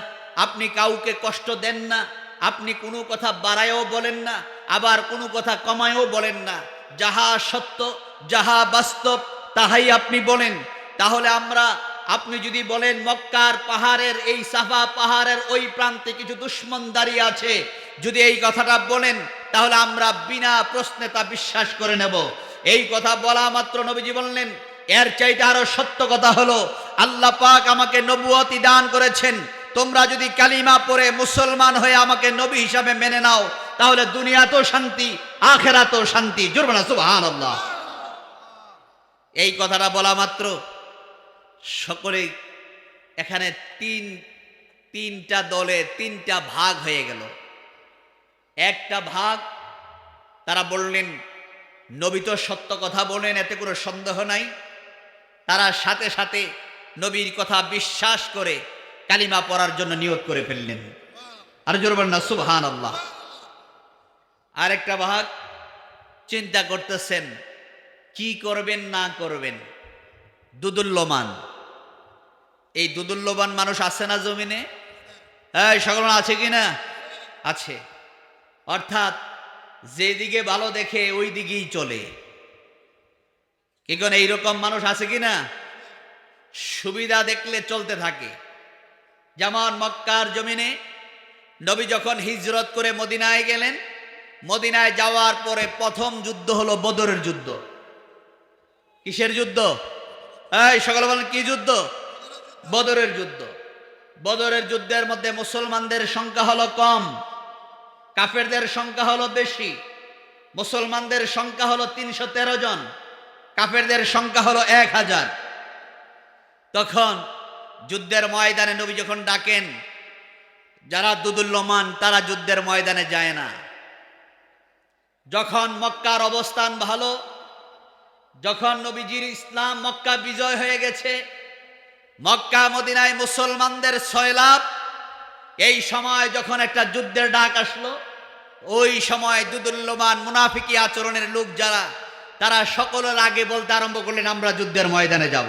আপনি কাউকে কষ্ট দেন না, আপনি কোনো কথা বাড়ায়ও বলেন না, আবার কোনো কথা কমায়ও বলেন না, যাহা সত্য যাহা বাস্তব তাহাই আপনি বলেন। তাহলে আপনি যদি বলেন মক্কার পাহাড়ের এই সাফা পাহাড়ের ওই প্রান্তে কিছু দুশমন দাঁড়িয়ে আছে, যদি এই কথাটা বলেন, তাহলে আমরা বিনা প্রশ্নে তা বিশ্বাস করে নেব। এই কথা বলা মাত্র নবীজি বললেন, এর চাইতে আরো সত্য কথা হলো, আল্লাহ পাক আমাকে নবুয়তি দান করেছেন, তোমরা যদি কালিমা পড়ে মুসলমান হয়ে আমাকে নবী হিসাবে মেনে নাও, তাহলে দুনিয়াতেও শান্তি আখিরাতেও শান্তি। জোরে বলুন সুবহানাল্লাহ। এই কথাটা বলা মাত্র সকলেই এখানে তিনটা দলে তিনটা ভাগ হয়ে গেল। একটা ভাগ তারা বললেন, নবী তো সত্য কথা বলেন, এতে কোনো সন্দেহ নাই। তারা সাথে সাথে নবীর কথা বিশ্বাস করে কালিমা পড়ার জন্য নিয়ত করে ফেললেন। আর জোরে বলেন না সুবহানাল্লাহ। আরেকটা ভাগ চিন্তা করতেছেন কি করবেন না করবেন। দুদুল্যমান, এই দুদুল্যমান মানুষ আছে না জমিনে? এই সকল আছে কিনা? আছে। অর্থাৎ যেদিকে ভালো দেখে ওই দিকেই চলে। কি কোন এইরকম মানুষ আছে কিনা? সুবিধা দেখলে চলতে থাকে। যেমন মক্কার জমিনে নবী যখন হিজরত করে মদিনায় গেলেন, মদিনায় যাওয়ার পরে প্রথম যুদ্ধ হলো বদরের যুদ্ধ। কিসের যুদ্ধ? এই সকালে বলেন কি যুদ্ধ? বদরের যুদ্ধ। বদরের যুদ্ধের মধ্যে মুসলমানদের সংখ্যা হলো কম, কাফেরদের সংখ্যা হলো বেশি। মুসলমানদের সংখ্যা হলো 313 জন, কাফেরদের সংখ্যা হলো 1000। তখন যুদ্ধের ময়দানে নবী যখন ডাকেন, যারা দুদুল্যমান তারা যুদ্ধের ময়দানে যায় না। যখন মক্কার অবস্থান ভালো, যখন নবীজির ইসলাম মক্কা বিজয় হয়ে গেছে, মক্কা মদিনায় মুসলমানদের সয়লাভ, এই সময় যখন একটা যুদ্ধের ডাক আসলো, ওই সময় দুদুল্যমান মুনাফিকি আচরণের লোক যারা, তারা সকলের আগে বলতে আরম্ভ করলেন, আমরা যুদ্ধের ময়দানে যাব।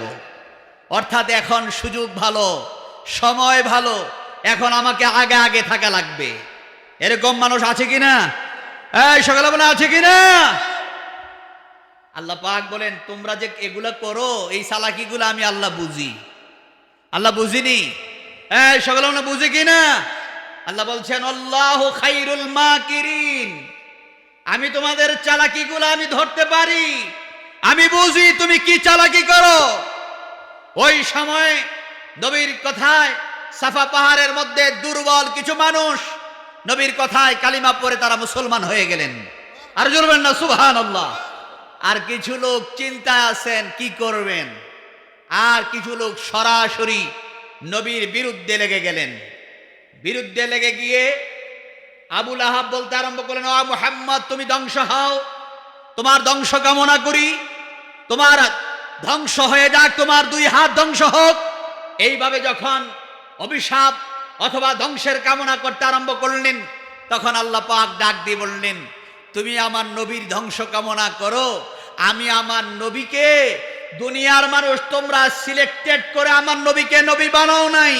অর্থাৎ এখন সুযোগ ভালো, সময় ভালো, এখন আমাকে আগে আগে থাকা লাগবে। এরকম মানুষ আছে কিনা? এই সকালে বলে আছে কিনা? আল্লাহ পাক বলেন, তোমরা যে এগুলা করো, এই চালাকিগুলো আমি আল্লাহ বুঝি। আল্লাহ বুঝিনি? এই সকালে বলে বুঝি কিনা? আল্লাহ বলছেন, আল্লাহু খায়রুল মাকিরিন, আমি তোমাদের চালাকিগুলো আমি ধরতে পারি, আমি বুঝি তুমি কি চালাকি করো। ওই সময় নবীর কথায় সাফা পাহাড়ের মধ্যে দুর্বল কিছু মানুষ নবীর কথায় কালিমা পড়ে তারা মুসলমান হয়ে গেলেন। আর জোরবেন না সুবহানাল্লাহ। আর কিছু লোক চিন্তায় আছেন কি করবেন, আর কিছু লোক সরাসরি নবীর বিরুদ্ধে লেগে গেলেন। বিরুদ্ধে লেগে গিয়ে আবুল আহাব বলতে আরম্ভ করলেন, ও মুহাম্মদ, তুমি ধ্বংস হও, তোমার ধ্বংস কামনা করি, তোমার ধ্বংস হয়ে যাক, তোমার 2 হাত ধ্বংস হোক। এইভাবে যখন অভিশাপ অথবা ধ্বংসের কামনা করতে আরম্ভ করলেন, তখন আল্লাহ পাক ডাক দিয়ে বললেন, তুমি আমার নবীর ধ্বংস কামনা করো, আমি আমার নবীকে, দুনিয়ার মানুষ তোমরা সিলেক্টেড করে আমার নবীকে নবী বানাও নাই,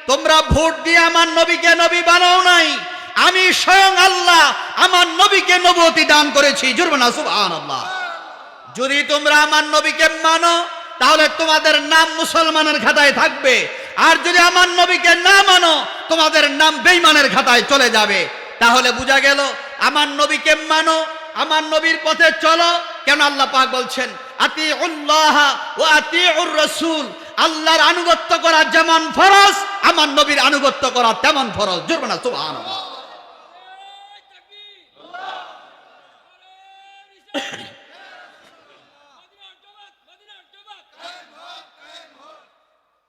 তোমরা ভোট দিয়ে আমার নবীকে নবী বানাও নাই, আমি স্বয়ং আল্লাহ আমার নবীকে নবুয়তি দান করেছি। জোরে না সুবহানাল্লাহ। যদি তোমরা আমার নবীকে মানো, তাহলে তোমাদের নাম মুসলমানের খাতায় থাকবে, আর যদি আমার নবীকে না মানো তোমাদের নাম বেঈমানের খাতায় চলে যাবে। তাহলে বোঝা গেল আমার নবীকে মানো, আমার নবীর পথে চলো। কেন আল্লাহ পাক বলছেন আতিউল্লাহ ওয়া আতিউর রাসূল, আল্লাহর আনুগত্য করা যেমন ফরজ আমার নবীর আনুগত্য করা তেমন ফরজ। জোরে না সুবহানাল্লাহ।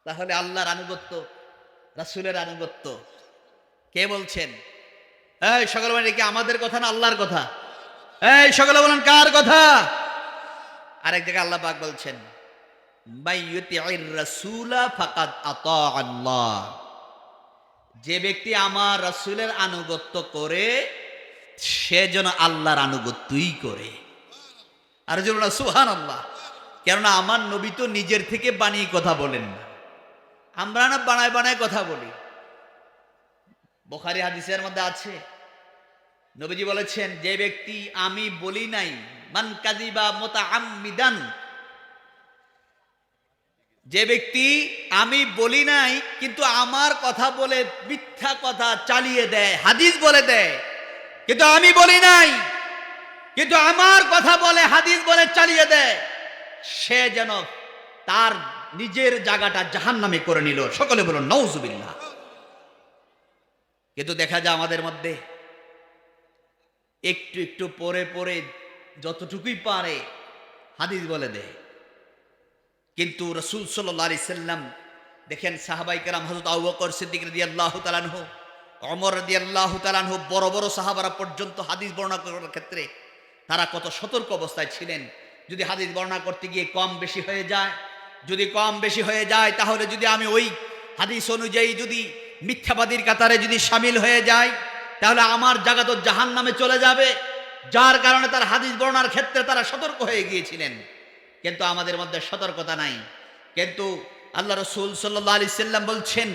তাহলে আল্লাহর আনুগত্য, রাসূলের আনুগত্য কে বলছেন? এই সকলে বলেন কি আমাদের কথা না আল্লাহর কথা? এই সকলে বলেন কার কথা? আরেক জায়গায় আল্লাহ পাক বলছেন মাইয়ুতিউর রাসূলা ফাকাদ আতা আল্লাহ, যে ব্যক্তি আমার রাসূলের আনুগত্য করে সে যেন আল্লাহর আনুগত্যই করে। আর যেন সুবহানাল্লাহ। কেননা আমার নবী তো নিজের থেকে বানিয়ে কথা বলেন না, আমরা না বানায় বানায় কথা বলি। বুখারী হাদিসের মধ্যে আছে নবীজি বলেছেন যে ব্যক্তি আমি বলি নাই, মান কাযিবা মুতাআম্মিদান, যে ব্যক্তি আমি বলি নাই কিন্তু আমার কথা বলে মিথ্যা কথা চালিয়ে দেয়, হাদিস বলে দেয় কিন্তু আমি বলি নাই, কিন্তু আমার কথা বলে হাদিস বলে চালিয়ে দেয়, সে যেন তার নিজের জায়গাটা জাহান্নামে করে নিল। সকলে বলুন নাউজুবিল্লাহ। কিন্তু দেখা যায় আমাদের মধ্যে একটু একটু পরে পরে যতটুকুই পারে হাদিস বলে দেয়। কিন্তু রাসূল সাল্লাল্লাহু আলাইহি সাল্লাম দেখেন সাহাবায়ে কেরাম হযরত আবু বকর সিদ্দিক রাদিয়াল্লাহু তাআলা আনহু, ওমর রাদিয়াল্লাহু তাআলা আনহু, বড় বড় সাহাবারা পর্যন্ত হাদিস বর্ণনা করার ক্ষেত্রে তারা কত সতর্ক অবস্থায় ছিলেন। যদি হাদিস বর্ণনা করতে গিয়ে কম বেশি হয়ে যায়, যদি কম বেশি হয়ে যায় তাহলে যদি আমি ওই হাদিস অনুযায়ী যদি মিথ্যাবাদীর কাতারে যদি শামিল হয়ে যাই তাহলে আমার জায়গা তো জাহান্নামে চলে যাবে। যার কারণে তার হাদিস বর্ণনার ক্ষেত্রে তারা সতর্ক হয়ে গিয়েছিলেন। কিন্তু আমাদের মধ্যে সতর্কতা নাই। কিন্তু আল্লাহ রাসূল সাল্লাল্লাহু আলাইহি সাল্লাম বলছেন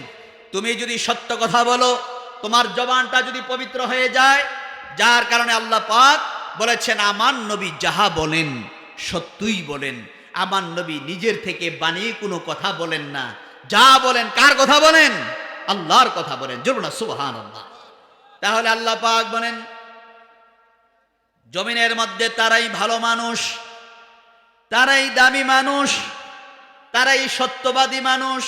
তুমি যদি সত্য কথা বলো, তোমার জবানটা যদি পবিত্র হয়ে যায়, যার কারণে আল্লাহ পাক বলেছেন আমার নবী যাহা বলেন সত্যই বলেন, আমার নবী নিজের থেকে বানিয়ে কোনো কথা বলেন না, যা বলেন কার কথা বলেন? আল্লাহর কথা বলেন। জোরে না সুবহানাল্লাহ। তাহলে আল্লাহ পাক বলেন জমিনের মধ্যে তারাই ভালো মানুষ, তারাই দামি মানুষ, তারাই সত্যবাদী মানুষ,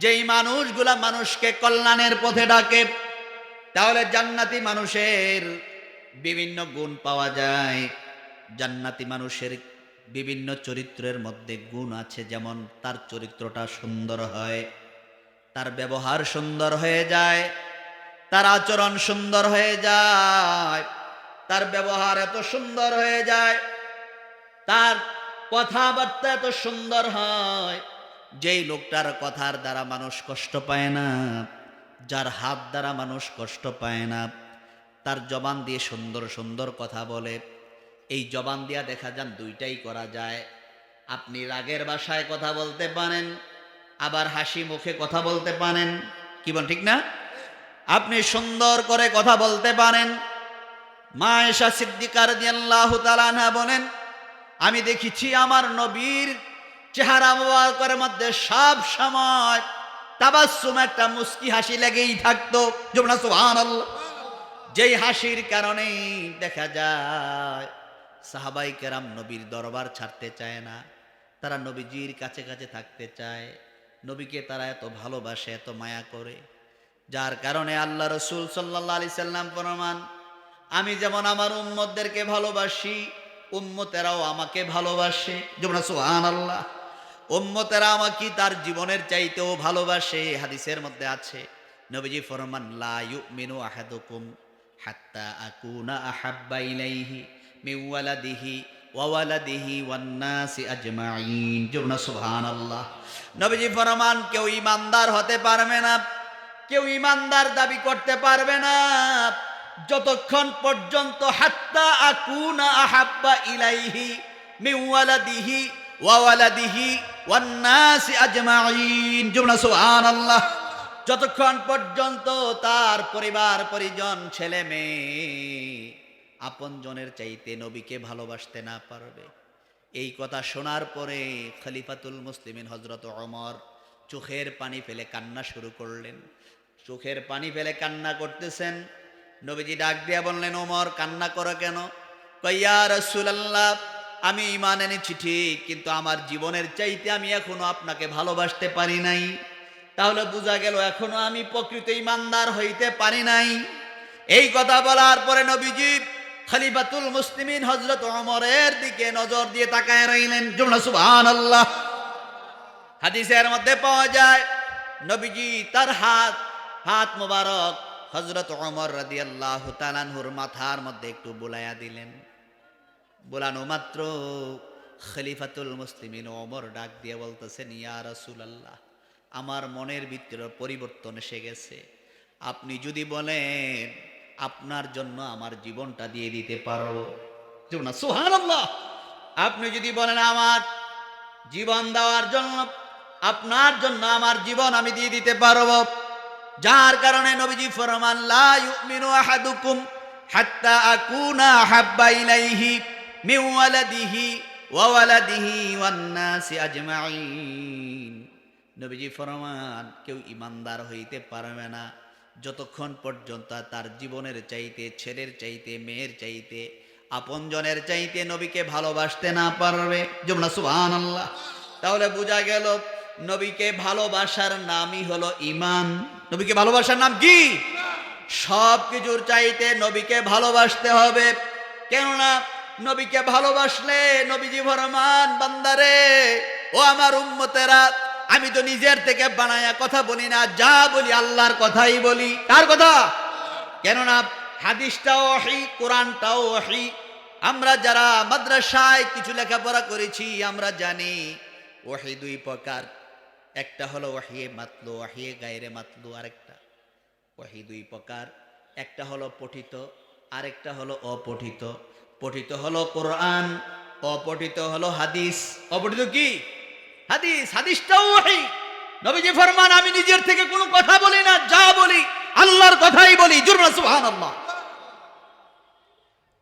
যেই মানুষগুলা মানুষকে কল্যাণের পথে ডাকে। তাহলে জান্নাতি মানুষের বিভিন্ন গুণ পাওয়া যায়। জান্নাতি মানুষের বিভিন্ন চরিত্রের মধ্যে গুণ আছে, যেমন তার চরিত্রটা সুন্দর হয়, তার ব্যবহার সুন্দর হয়ে যায়, তার আচরণ সুন্দর হয়ে যায়, তার ব্যবহার এত সুন্দর হয়ে যায়, তার কথাবার্তা এত সুন্দর হয়, যেই লোকটার কথার দ্বারা মানুষ কষ্ট পায় না, যার হাত দ্বারা মানুষ কষ্ট পায় না, তার জবান দিয়ে সুন্দর সুন্দর কথা বলে। এই জবান দিয়া দেখা যান দুইটাই করা যায়। আপনি রাগের ভাষায় কথা বলতে পারেন, আবার হাসি মুখে কথা বলতে পারেন। কি বল ঠিক না? আপনি সুন্দর করে কথা বলতে পারেন। মা আয়েশা সিদ্দিকা রাদিয়াল্লাহু তাআলা আনহা বলেন আমি দেখেছি আমার নবীর চেহারা মুবারকের মধ্যে সব সময় তাবাসসুম, একটা মুস্কি হাসি লেগেই থাকতো। যেমন সুবহানাল্লাহ। যেই হাসির কারণে দেখা যায় সাহাবায়ে কেরাম নবীর দরবার ছাড়তে চায় না, তারা নবীজির কাছে কাছে থাকতে চায়। নবীকে তারা এত ভালোবাসে, এত মায়া করে, যার কারণে আল্লাহ রাসূল সাল্লাল্লাহু আলাইহি সাল্লাম ফরমান আমি যেমন আমার উম্মতদেরকে ভালোবাসি, উম্মতেরাও আমাকে ভালোবাসে। যেমন সুবহানাল্লাহ। উম্মতেরা আমাকে তার জীবনের চাইতেও ভালোবাসে। হাদিসের মধ্যে আছে নবীজি ফরমান লা ইউমিনু আহাদুকুম হাত্তা আকুনা আহাব্বা ইলাইহি মিন ওয়ালাদিহি ওয়া ওয়ালাদিহি ওয়ান নাসি আজমাইন। যেমন সুবহানাল্লাহ। নবীজি ফরমান কেউ ঈমানদার হতে পারবে না, কেউ ঈমানদার দাবি করতে পারবে না যতক্ষণ পর্যন্ত হাত্তা আকুনা আহাব্বা ইলাইহি মিন ওয়ালাদিহি ওয়া ওয়ালাদিহি ওয়ান নাসি আজমাইন। যেমন সুবহানাল্লাহ। যতক্ষণ পর্যন্ত তার পরিবার পরিজন ছেলে মেয়ে আপনজনের চাইতে নবীকে ভালোবাসতে না পারবে। এই কথা শোনার পরে খলিফাতুল মুসলিমিন হযরত ওমর চোখের পানি ফেলে কান্না শুরু করলেন। চোখের পানি ফেলে কান্না করতেছেন। নবীজি ডাক দিয়া বললেন, ওমর কান্না করো কেন? কয়, ইয়া রাসূলুল্লাহ, আমি ঈমান এনেছি ঠিক, কিন্তু আমার জীবনের চাইতে আমি এখনো আপনাকে ভালোবাসতে পারি নাই। তাহলে বোঝা গেল এখনো আমি প্রকৃত ঈমানদার হইতে পারি নাই। এই কথা বলার পরে নবীজি খলিফাতুল মুসলিমিন হযরত ওমরের দিকে নজর দিয়ে তাকায় রইলেন। সুবহানাল্লাহ। হাদিসের মধ্যে পাওয়া যায় নবীজি তার হাত মোবারক হযরত ওমর রাদিয়াল্লাহু তাআলা আনহুর মাথার মধ্যে একটু বুলাইয়া দিলেন। বুলানো মাত্র খলিফাতুল মুসলিমিন ওমর ডাক দিয়ে বলতেছেন, ইয়া রাসূলুল্লাহ, আমার মনের ভিতরে পরিবর্তন এসে গেছে। আপনি যদি বলেন আপনার জন্য আমার জীবনটা দিয়ে দিতে পারবো। সুবহানাল্লাহ। আপনি যদি বলেন আমার জীবন দেওয়ার জন্য, আপনার জন্য আমার জীবন আমি দিয়ে দিতে পারবো। যার কারণে নবীজি ফরমান, লা ইউমিনু আহাদুকুম হাত্তা আকুনা হাব্বা ইলাইহি মিন ওয়ালাদিহি ওয়া ওয়ালাদিহি ওয়ান নাসি আজমাইন। নবীজি ফরমান, কেউ ইমানদার হইতে পারবে না যতক্ষণ পর্যন্ত তার জীবনের চাইতে, ছেলের চাইতে, মেয়ের চাইতে, আপনজনের চাইতে নবীকে ভালোবাসতে না পারবে। সুবহানাল্লাহ। তাহলে বোঝা গেল নবীকে ভালোবাসার নামই হলো ঈমান। নবীকে ভালোবাসার নাম কি? সব কিছুর চাইতে নবীকে ভালোবাসতে হবে। কেননা নবীকে ভালোবাসলে নবীজি ফরমান, বান্দারে, ও আমার উম্মতেরা, আমি তো নিজের থেকে বানায়া কথা বলি না, যা বলি আল্লাহর কথাই বলি। কার কথা? কেননা হাদিসটাও ওহী, কোরআনটাও ওহী। আমরা যারা মাদ্রাসায় কিছু লেখাপড়া করেছি আমরা জানি ওহী দুই প্রকার। একটা হলো ওহী মাতলু, ওহী গায়রে মাতলু। আরেকটা ওহী দুই প্রকার, একটা হলো পঠিত, আরেকটা হলো অপঠিত। পঠিত হলো কোরআন, অপঠিত হলো হাদিস। অপঠিত কি? হাদিস। হাদিসটাও ওহী। নবীজি ফরমান, আমি নিজের থেকে কোনো কথা বলি না, যা বলি আল্লাহর কথাই বলি। সুবহানাল্লাহ।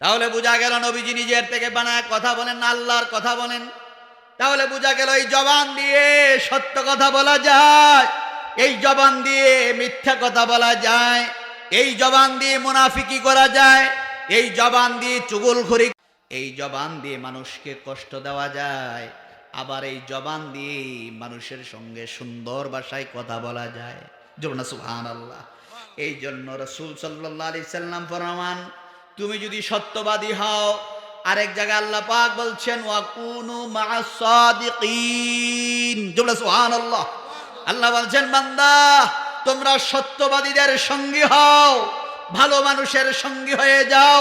তাহলে বোঝা গেল নবীজি নিজের থেকে বানায় কথা বলেন না, আল্লাহর কথা বলেন। তাহলে বোঝা গেল এই জবান দিয়ে সত্য কথা বলা যায়, এই জবান দিয়ে মিথ্যা কথা বলা যায়, এই জবান দিয়ে মুনাফিকি করা যায়, এই জবান দিয়ে চুগলখড়ি, এই জবান দিয়ে মানুষকে কষ্ট দেওয়া যায়, আবার এই জবান দিয়ে মানুষের সঙ্গে সুন্দর ভাষায় কথা বলা যায়। সুবহানাল্লাহ। এই জন্য রাসূল সাল্লাল্লাহু আলাইহি সাল্লাম ফরমান, তুমি যদি সত্যবাদী হও, আরেক জায়গায় আল্লাহ পাক বলছেন, ওয়াকুনু মা'আস সাদিকিন। সুবহানাল্লাহ। আল্লাহ বলছেন, বান্দা তোমরা সত্যবাদীদের সঙ্গী হও, ভালো মানুষের সঙ্গী হয়ে যাও।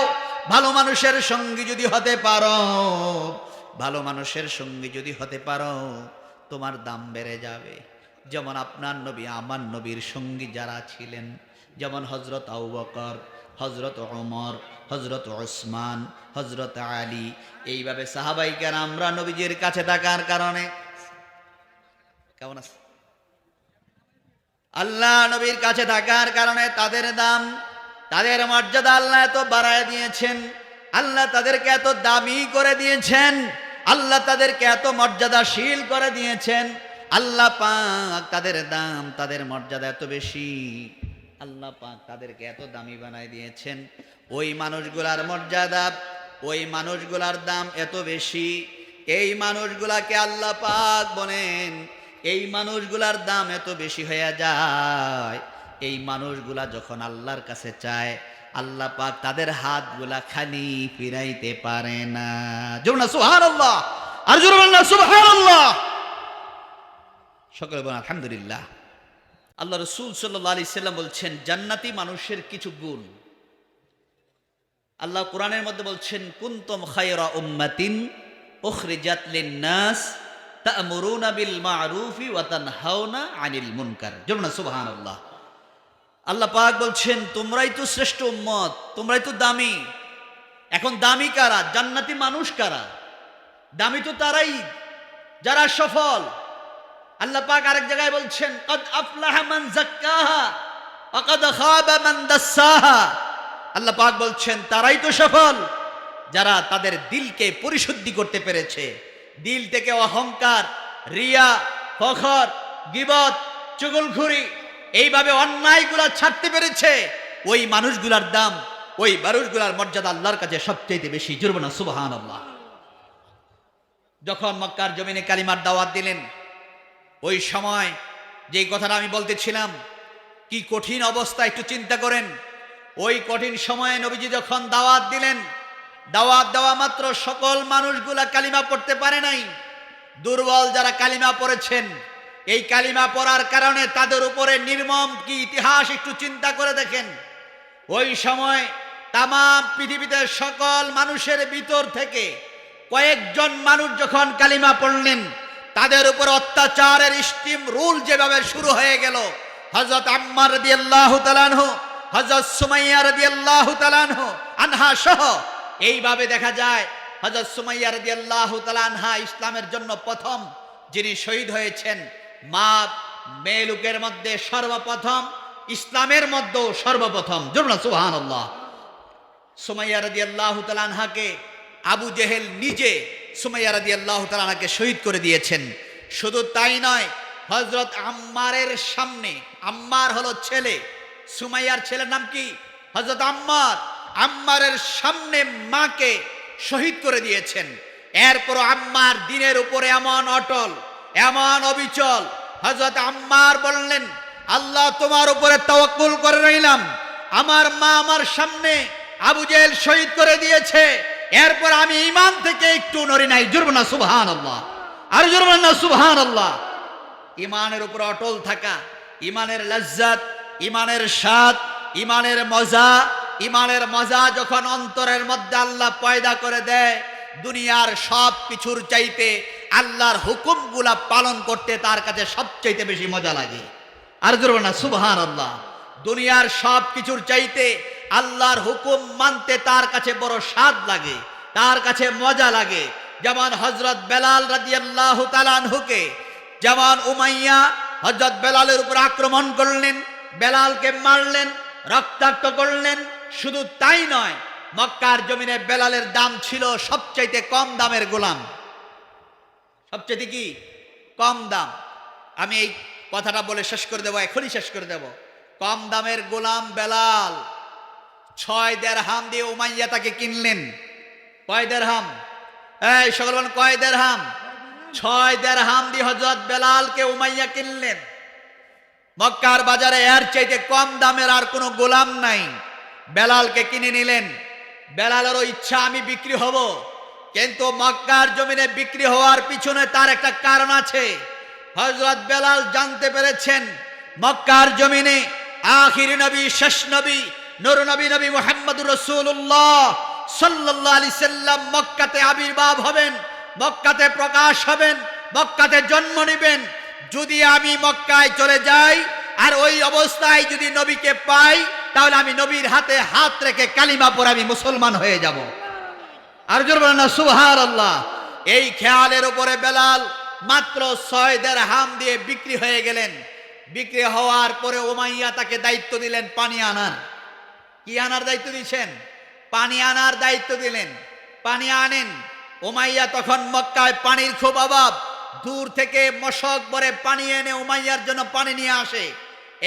ভালো মানুষের সঙ্গী যদি হতে পারো, ভালো মানুষের সঙ্গী যদি হতে পারো, তোমার দাম বেড়ে যাবে। যেমন আপনার নবী, আমার নবীর সঙ্গী যারা ছিলেন, যেমন হযরত আবু বকর, হযরত ওমর, হযরত ওসমান, হযরত আলী, এইভাবে সাহাবায়ে কেরামরা নবীজির কাছে থাকার কারণে কেমন আছে, আল্লাহ নবীর কাছে থাকার কারণে তাদের দাম, তাদের মর্যাদা আল্লাহ এত বাড়ায় দিয়েছেন। আল্লাহ তাদেরকে এত দামি করে দিয়েছেন, আল্লাহ তাদেরকে এত মর্যাদাশীল করে দিয়েছেন। আল্লাহ পাক তাদের দাম, তাদের মর্যাদা এত বেশি, আল্লাহ পাক তাদেরকে এত দামি বানায় দিয়েছেন। ওই মানুষগুলার মর্যাদা, ওই মানুষগুলার দাম এত বেশি, এই মানুষগুলাকে আল্লাহ পাক বলেন, এই মানুষগুলার দাম এত বেশি হয়ে যায়, এই মানুষগুলা যখন আল্লাহর কাছে চায়, আল্লাহ পাক তাদের হাতগুলা খালি ফিরাইতে পারে না। সুবহানাল্লাহ। আর জোরে বলেন সুবহানাল্লাহ। সকলে বলেন আলহামদুলিল্লাহ। আল্লাহ রাসূল সাল্লাল্লাহু আলাইহি সাল্লাম বলছেন, জান্নাতি মানুষের কিছু গুণ আল্লাহ কোরআনের মধ্যে বলছেন, কুনতুম খায়রা উম্মাতিন উখরিজাত লিন-নাস তা'মুরুনা বিল মা'রুফি ওয়া তানহাউনা আনিল মুনকার। সুবহানাল্লাহ। আল্লাহ পাক বলছেন, তোমরাই তো শ্রেষ্ঠ উম্মত, তোমরাই তো দামি। এখন দামি কারা? জান্নাতি মানুষ কারা? দামি তো তারাই যারা সফল। আল্লাহ পাক আরেক জায়গায় বলছেন, কদ আফলাহা মান যাক্কাহা ওয়া কদ খাবা মান দাসসাহা। আল্লাহ পাক বলছেন, তারাই তো সফল যারা তাদের দিলকে পরিশুদ্ধি করতে পেরেছে, দিল থেকে অহংকার, রিয়া, ফখর, গীবত, চুগলখুরি, এইভাবে অন্যায়গুলা ছাড়তে পেরেছে, ওই মানুষগুলার দাম, ওই মানুষগুলার মর্যাদা আল্লাহর কাছে সবচেয়ে বেশি। জুড়ব না সুবহানাল্লাহ। যখন মক্কার জমিনে কালিমার দাওয়াত দিলেন, ওই সময় যেই কথাটা আমি বলতেছিলাম, কি কঠিন অবস্থা একটু চিন্তা করেন। ওই কঠিন সময়ে নবীজি যখন দাওয়াত দিলেন, দাওয়াত দেওয়া মাত্র সকল মানুষগুলা কালিমা পড়তে পারে নাই। দুর্বল যারা কালিমা পড়েছেন, এই কালিমা পড়ার কারণে তাদের উপরে নির্মম কি ইতিহাস একটু চিন্তা করে দেখেন। ওই সময় তাম পৃথিবীতে সকল মানুষের ভিতর থেকে কয়েকজন মানুষ যখন কালিমা পড়লেন, তাদের উপর অত্যাচারের স্টিম রুল যেভাবে শুরু হয়ে গেল, হযরত আম্মার রাদিয়াল্লাহু তাআলা আনহু, হযরত সুমাইয়া রাদিয়াল্লাহু তাআলা আনহা সহ, এইভাবে দেখা যায় হযরত সুমাইয়া রাদিয়াল্লাহু তাআলা আনহা ইসলামের জন্য প্রথম যিনি শহীদ হয়েছেন, মা মেয়ে লোকের মধ্যে সর্বপ্রথম, ইসলামের মধ্যে সর্বপ্রথম। জোরে বলুন সুবহানাল্লাহ। সুমাইয়া রাদিয়াল্লাহু তাআলা আনহাকে আবু জেহেল নিজে সুমাইয়া রাদিয়াল্লাহু তাআলা আনহাকে শহীদ করে দিয়েছেন। শুধু তাই নয়, হযরত আম্মারের সামনে, আম্মার হলো ছেলে, সুমাইয়ার ছেলের নাম কি? হযরত আম্মার। আম্মারের সামনে মাকে শহীদ করে দিয়েছেন। এরপর আম্মার দিনের উপরে এমন অটল, এমন অবিচল, হযরত আম্মার বললেন, আল্লাহ তোমার উপরে তাওয়াক্কুল করে রইলাম, আমার মা আমার সামনে আবু জেহেল শহীদ করে দিয়েছে, এরপর আমি ঈমান থেকে একটু নড়ি নাই। জুরব না সুবহানাল্লাহ, আর জুরব না সুবহানাল্লাহ। ঈমানের উপর অটল থাকা, ঈমানের লজ্জত, ঈমানের স্বাদ, ঈমানের মজা, ঈমানের মজা যখন অন্তরের মধ্যে আল্লাহ পয়দা করে দেয়, দুনিয়ার সব কিছুর চাইতে আল্লাহর হুকুমগুলা পালন করতে তার কাছে সবচাইতে বেশি মজা লাগে। আর জোরে না সুবহানাল্লাহ। দুনিয়ার সব কিছুর চাইতে আল্লাহর হুকুম মানতে তার কাছে বড় স্বাদ লাগে, তার কাছে মজা লাগে। যেমন হযরত বেলাল রাদিয়াল্লাহু তাআলা আনহুকে যেমন উমাইয়া হযরত বেলালের উপর আক্রমণ করলেন, বেলালকে মারলেন, রক্তাক্ত করলেন। শুধু তাই নয়, মক্কার জমিনে বেলালের দাম ছিল সবচাইতে কম দামের গোলাম। সবচাইতে কি কম দাম। আমি এই কথাটা বলে শেষ করে দেব, এখনই শেষ করে দেব। কম দামের গোলাম বেলাল। 6 দিরহাম দিয়ে উমাইয়া তাকে কিনলেন। কয় দিরহাম? এই সকল বলেন কয় দিরহাম? 6 দিরহাম দিয়ে হযরত বেলালকে উমাইয়া কিনলেন। মক্কার বাজারে এর চাইতে কম দামের আর কোনো গোলাম নাই। বেলালকে কিনে নিলেন। বেলালেরও ইচ্ছা আমি বিক্রি হব, কিন্তু মক্কার জমিনে বিক্রি হওয়ার পিছনে তার একটা কারণ আছে। হযরত বেলাল জানতে পেরেছেন মক্কার জমিনে আখির নবী, শেষ নবী, নূর নবী, নবী মুহাম্মদুর রাসূলুল্লাহ সাল্লাল্লাহু আলাইহি সাল্লাম মক্কাতে আবির্ভাব হবেন, মক্কাতে প্রকাশ হবেন, মক্কাতে জন্ম নেবেন। যদি আমি মক্কায় চলে যাই আর ওই অবস্থায় যদি নবীকে পাই, তাহলে আমি নবীর হাতে হাত রেখে কালিমা পড়ে আমি মুসলমান হয়ে যাব। আর জোরে বলেন না সুবহানাল্লাহ। এই খেয়ালের উপরে বেলাল মাত্র 6 দিরহাম দিয়ে বিক্রি হয়ে গেলেন। বিক্রি হওয়ার পরে উমাইয়া তাকে দায়িত্ব দিলেন পানি আনার। কি আনার দায়িত্ব দিয়েছেন? পানি আনার দায়িত্ব দিলেন। পানি আনেন। উমাইয়া তখন মক্কায় পানির খুব অভাব, দূর থেকে মশক ভরে পানি এনে উমাইয়ার জন্য পানি নিয়ে আসে।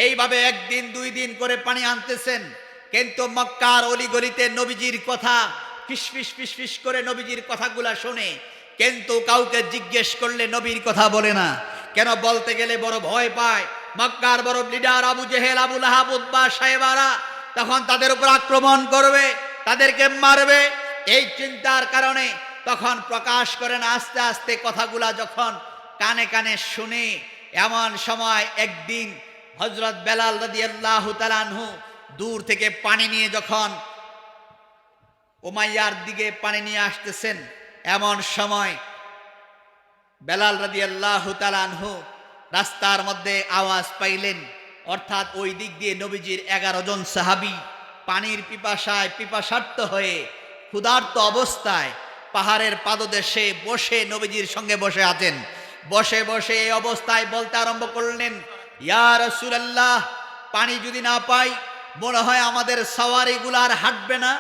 এইভাবে একদিন 2 দিন করে পানি আনতেছেন, কিন্তু মক্কার অলিগলিতে নবীজির কথা ফিসফিস ফিসফিস করে নবীজির কথাগুলা শুনে, কিন্তু কাউকে জিজ্ঞেস করলে নবীর কথা বলে না। কেন বলতে গেলে বড় ভয় পায়। মক্কার বড় লিডার আবু জেহেল, আবু লাহাব, উতবা সাহেবারা তখন তাদের উপর আক্রমণ করবে, তাদেরকে মারবে। এই চিন্তার কারণে তখন প্রকাশ করেন। আস্তে আস্তে কথাগুলা যখন কানে কানে শুনে, এমন সময় একদিন হযরত বেলাল রাদিয়াল্লাহু তাআলা আনহু দূর থেকে পানি নিয়ে যখন উমাইয়ার দিকে পানি নিয়ে আসতেছেন, এমন সময় বেলাল রাদিয়াল্লাহু তাআলা আনহু রাস্তার মধ্যে আওয়াজ পাইলেন, অর্থাৎ ওই দিক দিয়ে নবীজির 11 জন সাহাবী পানির পিপাসার্ত হয়ে ক্ষুধার্ত অবস্থায় পাহাড়ের পাদদেশে বসে নবীজির সঙ্গে বসে আছেন। বসে বসে এই অবস্থায় বলতে আরম্ভ করলেন, ইয়া রাসূলুল্লাহ, পানি যদি না পাই মনে হয় আমাদের সওয়ারিগুলো আর হাঁটবে না,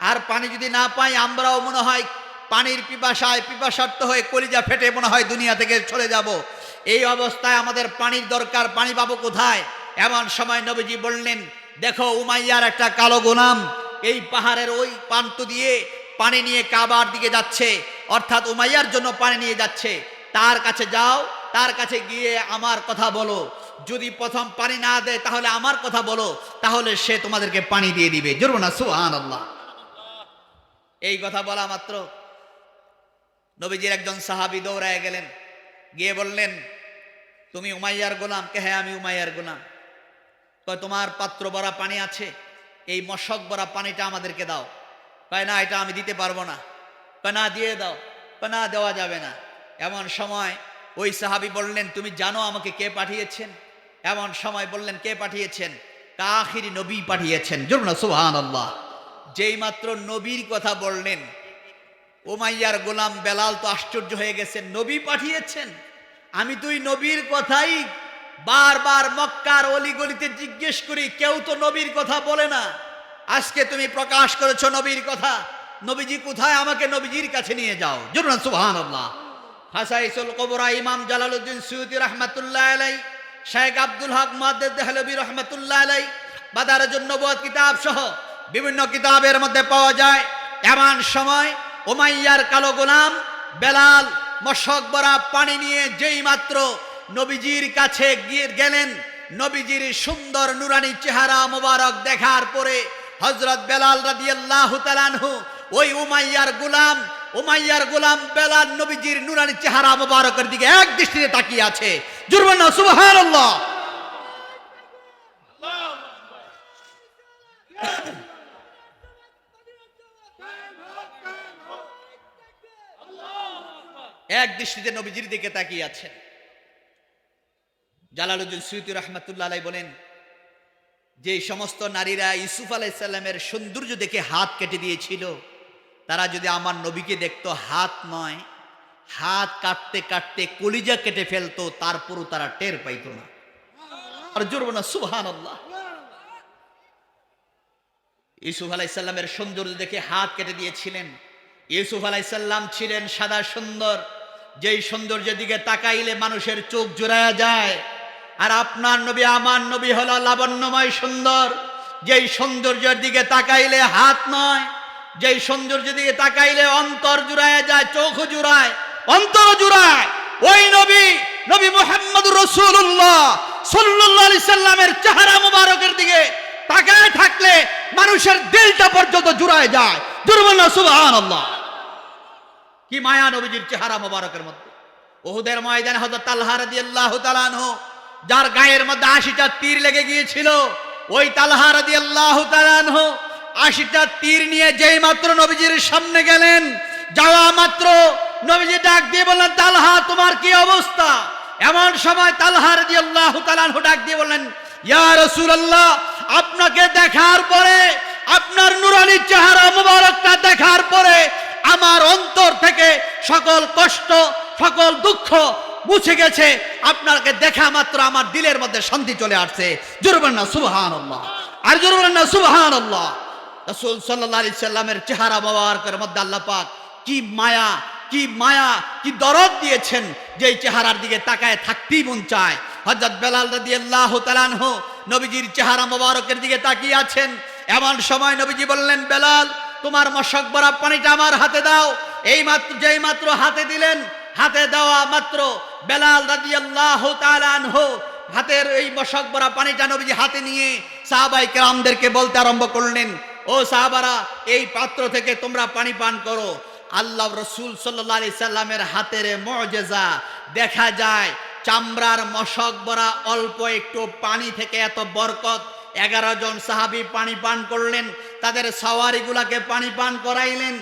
আর পানি যদি না পাই আমরাও মনে হয় পানির পিপাসার্ত হয়ে কলিজা ফেটে মনে হয় দুনিয়া থেকে চলে যাব। এই অবস্থায় আমাদের পানির দরকার, পানি পাবো কোথায়? এমন সময় নবীজি বললেন, দেখো উমাইয়ার একটা কালো গোলাম এই পাহাড়ের ওই প্রান্ত দিয়ে পানি নিয়ে কাবার দিকে যাচ্ছে, অর্থাৎ উমাইয়ার জন্য পানি নিয়ে যাচ্ছে। তার কাছে যাও, তার কাছে গিয়ে আমার কথা বলো, যদি প্রথম পানি না দেয় তাহলে আমার কথা বলো, তাহলে সে তোমাদেরকে পানি দিয়ে দিবে। জোরে না সুবহানাল্লাহ। এই কথা বলা মাত্র নবীজির একজন সাহাবী দৌড়ায় গেলেন, গিয়ে বললেন, তুমি উমাইয়ার গোলাম? কে হ্যাঁ আমি উমাইয়ার গোলাম। কয় তোমার পাত্র ভরা পানি আছে, এই মশক ভরা পানিটা আমাদেরকে দাও। কয় না, এটা আমি দিতে পারবো না। কয় না, দিয়ে দাও। কয় না, দেওয়া যাবে না। এমন সময় ওই সাহাবী বললেন, তুমি জানো আমাকে কে পাঠিয়েছেন? এমন সময় বললেন, কে পাঠিয়েছেন? আখিরি নবী পাঠিয়েছেন। জোরে না সুবহানাল্লাহ। যেই মাত্র নবীর কথা বললেন, উমাইয়ার গোলাম বেলাল তো আশ্চর্য হয়ে গেছেন, নবী পাঠিয়েছেন? আমি তুই নবীর কথাই বারবার মক্কার অলিগলিতে জিজ্ঞেস করি, কেউ তো নবীর কথা বলে না। আজকে তুমি প্রকাশ করেছো নবীর কথা, নবীজি কোথায়? আমাকে নবীজির কাছে নিয়ে যাও। জোরে না সুবহানাল্লাহ। হাসাইসুল কুবরা ইমাম জালালউদ্দিন সুয়ুতী রাহমাতুল্লাহ আলাইহি, শেখ আব্দুল হক মুহাদ্দিস দেহলভী রাহমাতুল্লাহ আলাইহি মাদারিজুন নবুওয়াত কিতাব সহ বিভিন্ন কিতাবের মধ্যে পাওয়া যায়। এমন সময় উমাইয়ার কালো গোলাম বেলাল মশক ভরা পানি নিয়ে যেই মাত্র নবীজির কাছে গিয়ে গেলেন, নবীজির সুন্দর নুরানি চেহারা মোবারক দেখার পরে হযরত বেলাল রাদিয়াল্লাহু তাআলা আনহু ওই উমাইয়ার গোলাম বেলাল নবীজির নুরানি চেহারা মোবারকের দিকে এক দৃষ্টিতে তাকিয়ে আছে। জোরে না সুবহানাল্লাহ। এক দৃষ্টিতে নবীজির দিকে তাকিয়ে আছেন। জালালউদ্দিন সুয়ুতী রাহমাতুল্লাহ আলাইহি বলেন, যে সমস্ত নারীরা ইউসুফ আলাইহিস সালামের সৌন্দর্য দেখে হাত কেটে দিয়েছিল, তারা যদি আমার নবীকে দেখতো, হাত নয়, হাত কাটতে কাটতে কলিজা কেটে ফেলতো, তারপরও তারা টের পাইতো না। আর জোরে না সুবহানাল্লাহ। ইউসুফ আলাইহিস সালামের সৌন্দর্য দেখে হাত কেটে দিয়েছিলেন। ইউসুফ আলাইহিস সালাম ছিলেন সাদা সুন্দর, যেই সৌন্দর্যের দিকে তাকাইলে মানুষের চোখ জুড়ায়া যায়। আর আপনার নবী, আমার নবী হলো লাবণ্যময় সুন্দর, যেই সৌন্দর্যের দিকে তাকাইলে হাত নয়, যেই সৌন্দর্যের দিকে তাকাইলে অন্তর জুড়ায়া যায়, চোখ জুড়ায়, অন্তর জুড়ায়। ওই নবী মুহাম্মদুর রাসূলুল্লাহ সাল্লাল্লাহু আলাইহি সাল্লামের চেহারা মুবারকের দিকে তাকায় থাকলে মানুষের দিলটা পর্যন্ত জুড়ায় যায়। জোরে না সুবহানাল্লাহ। কি মায়া নবীজির চেহারা মোবারকের মধ্যে। উহুদের ময়দানে হযরত তালহা রাদিয়াল্লাহু তাআলা আনহু, যার গায়ের মধ্যে 80টা তীর লেগে গিয়েছিল, ওই তালহা রাদিয়াল্লাহু তাআলা আনহু 80টা তীর নিয়ে যেই মাত্র নবীজির সামনে গেলেন, যাওয়া মাত্র নবীজি ডাক দিয়ে বললেন, তালহা তোমার কি অবস্থা? এমন সময় তালহা রাদিয়াল্লাহু তাআলা আনহু ডাক দিয়ে বললেন, ইয়া রাসূলুল্লাহ, আপনাকে দেখার পরে, আপনার নুরানি চেহারা মোবারকটা দেখার পরে আমার অন্তর থেকে সকল কষ্ট, সকল দুঃখ মুছে গেছে। আপনাকে দেখা মাত্র আমার দিলের মধ্যে শান্তি চলে আসছে। জোরে বলেন না সুবহানাল্লাহ। আর জোরে বলেন না সুবহানাল্লাহ। রাসূল সাল্লাল্লাহু আলাইহি সাল্লামের চেহারা মোবারকের মধ্যে আল্লাহ পাক কি মায়া, কি দরদ দিয়েছেন, যেই চেহারার দিকে তাকায় থাকতেই মন চায়। হযরত বেলাল রাদিয়াল্লাহু তাআলা আনহু নবীজির চেহারা মোবারকের দিকে তাকিয়ে আছেন। এমন সময় নবীজি বললেন, বেলাল তোমার মশক ভরা পানিটা আমার হাতে দাও। যেই মাত্র হাতে দিলেন, হাতে দেওয়া মাত্র বেলাল রাদিয়াল্লাহু তাআলা আনহু হাতের এই মশক ভরা পানিটা নবীজি হাতে নিয়ে সাহাবায়ে কেরামদেরকে বলতে আরম্ভ করলেন, ও সাহাবারা, এই পাত্র থেকে তোমরা পানি পান করো। আল্লাহ রাসূল সাল্লাল্লাহু আলাইহি সাল্লামের হাতের মুজিজা দেখা যায়। চামড়ার মশক ভরা অল্প একটু পানি থেকে এত বরকত। 11 জন সাহাবী পানি পান করলেন, তাদের সাওয়ারিগুলাকে পানি পান করাইলেন।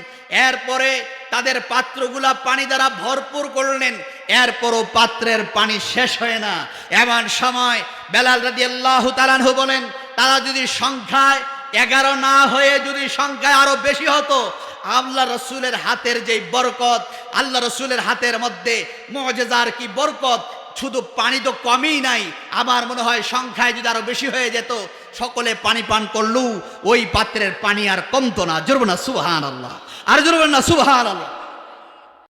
এরপরে তাদের পাত্রগুলা পানি দ্বারা ভরপুর করলেন। এরপরও পাত্রের পানি শেষ হয় না। এমন সময় বেলাল রাদিয়াল্লাহু তাআলা আনহু বলেন, তারা যদি সংখ্যায় 11 না হয়ে যদি সংখ্যায় আরো বেশি হতো, আল্লাহ রসুলের হাতের যে বরকত, আল্লাহ রসুলের হাতের মধ্যে মুজিজার কি বরকত, শুধু পানি তো কমই নাই, আমার মনে হয় সংখ্যায় যদি আরো বেশি হয়ে যেত, সকলে পানি পান করলেও ওই পাত্রের পানি আর কমতো না। জোরে বলেন না সুবহানাল্লাহ। আর জোরে বলেন না সুবহানাল্লাহ।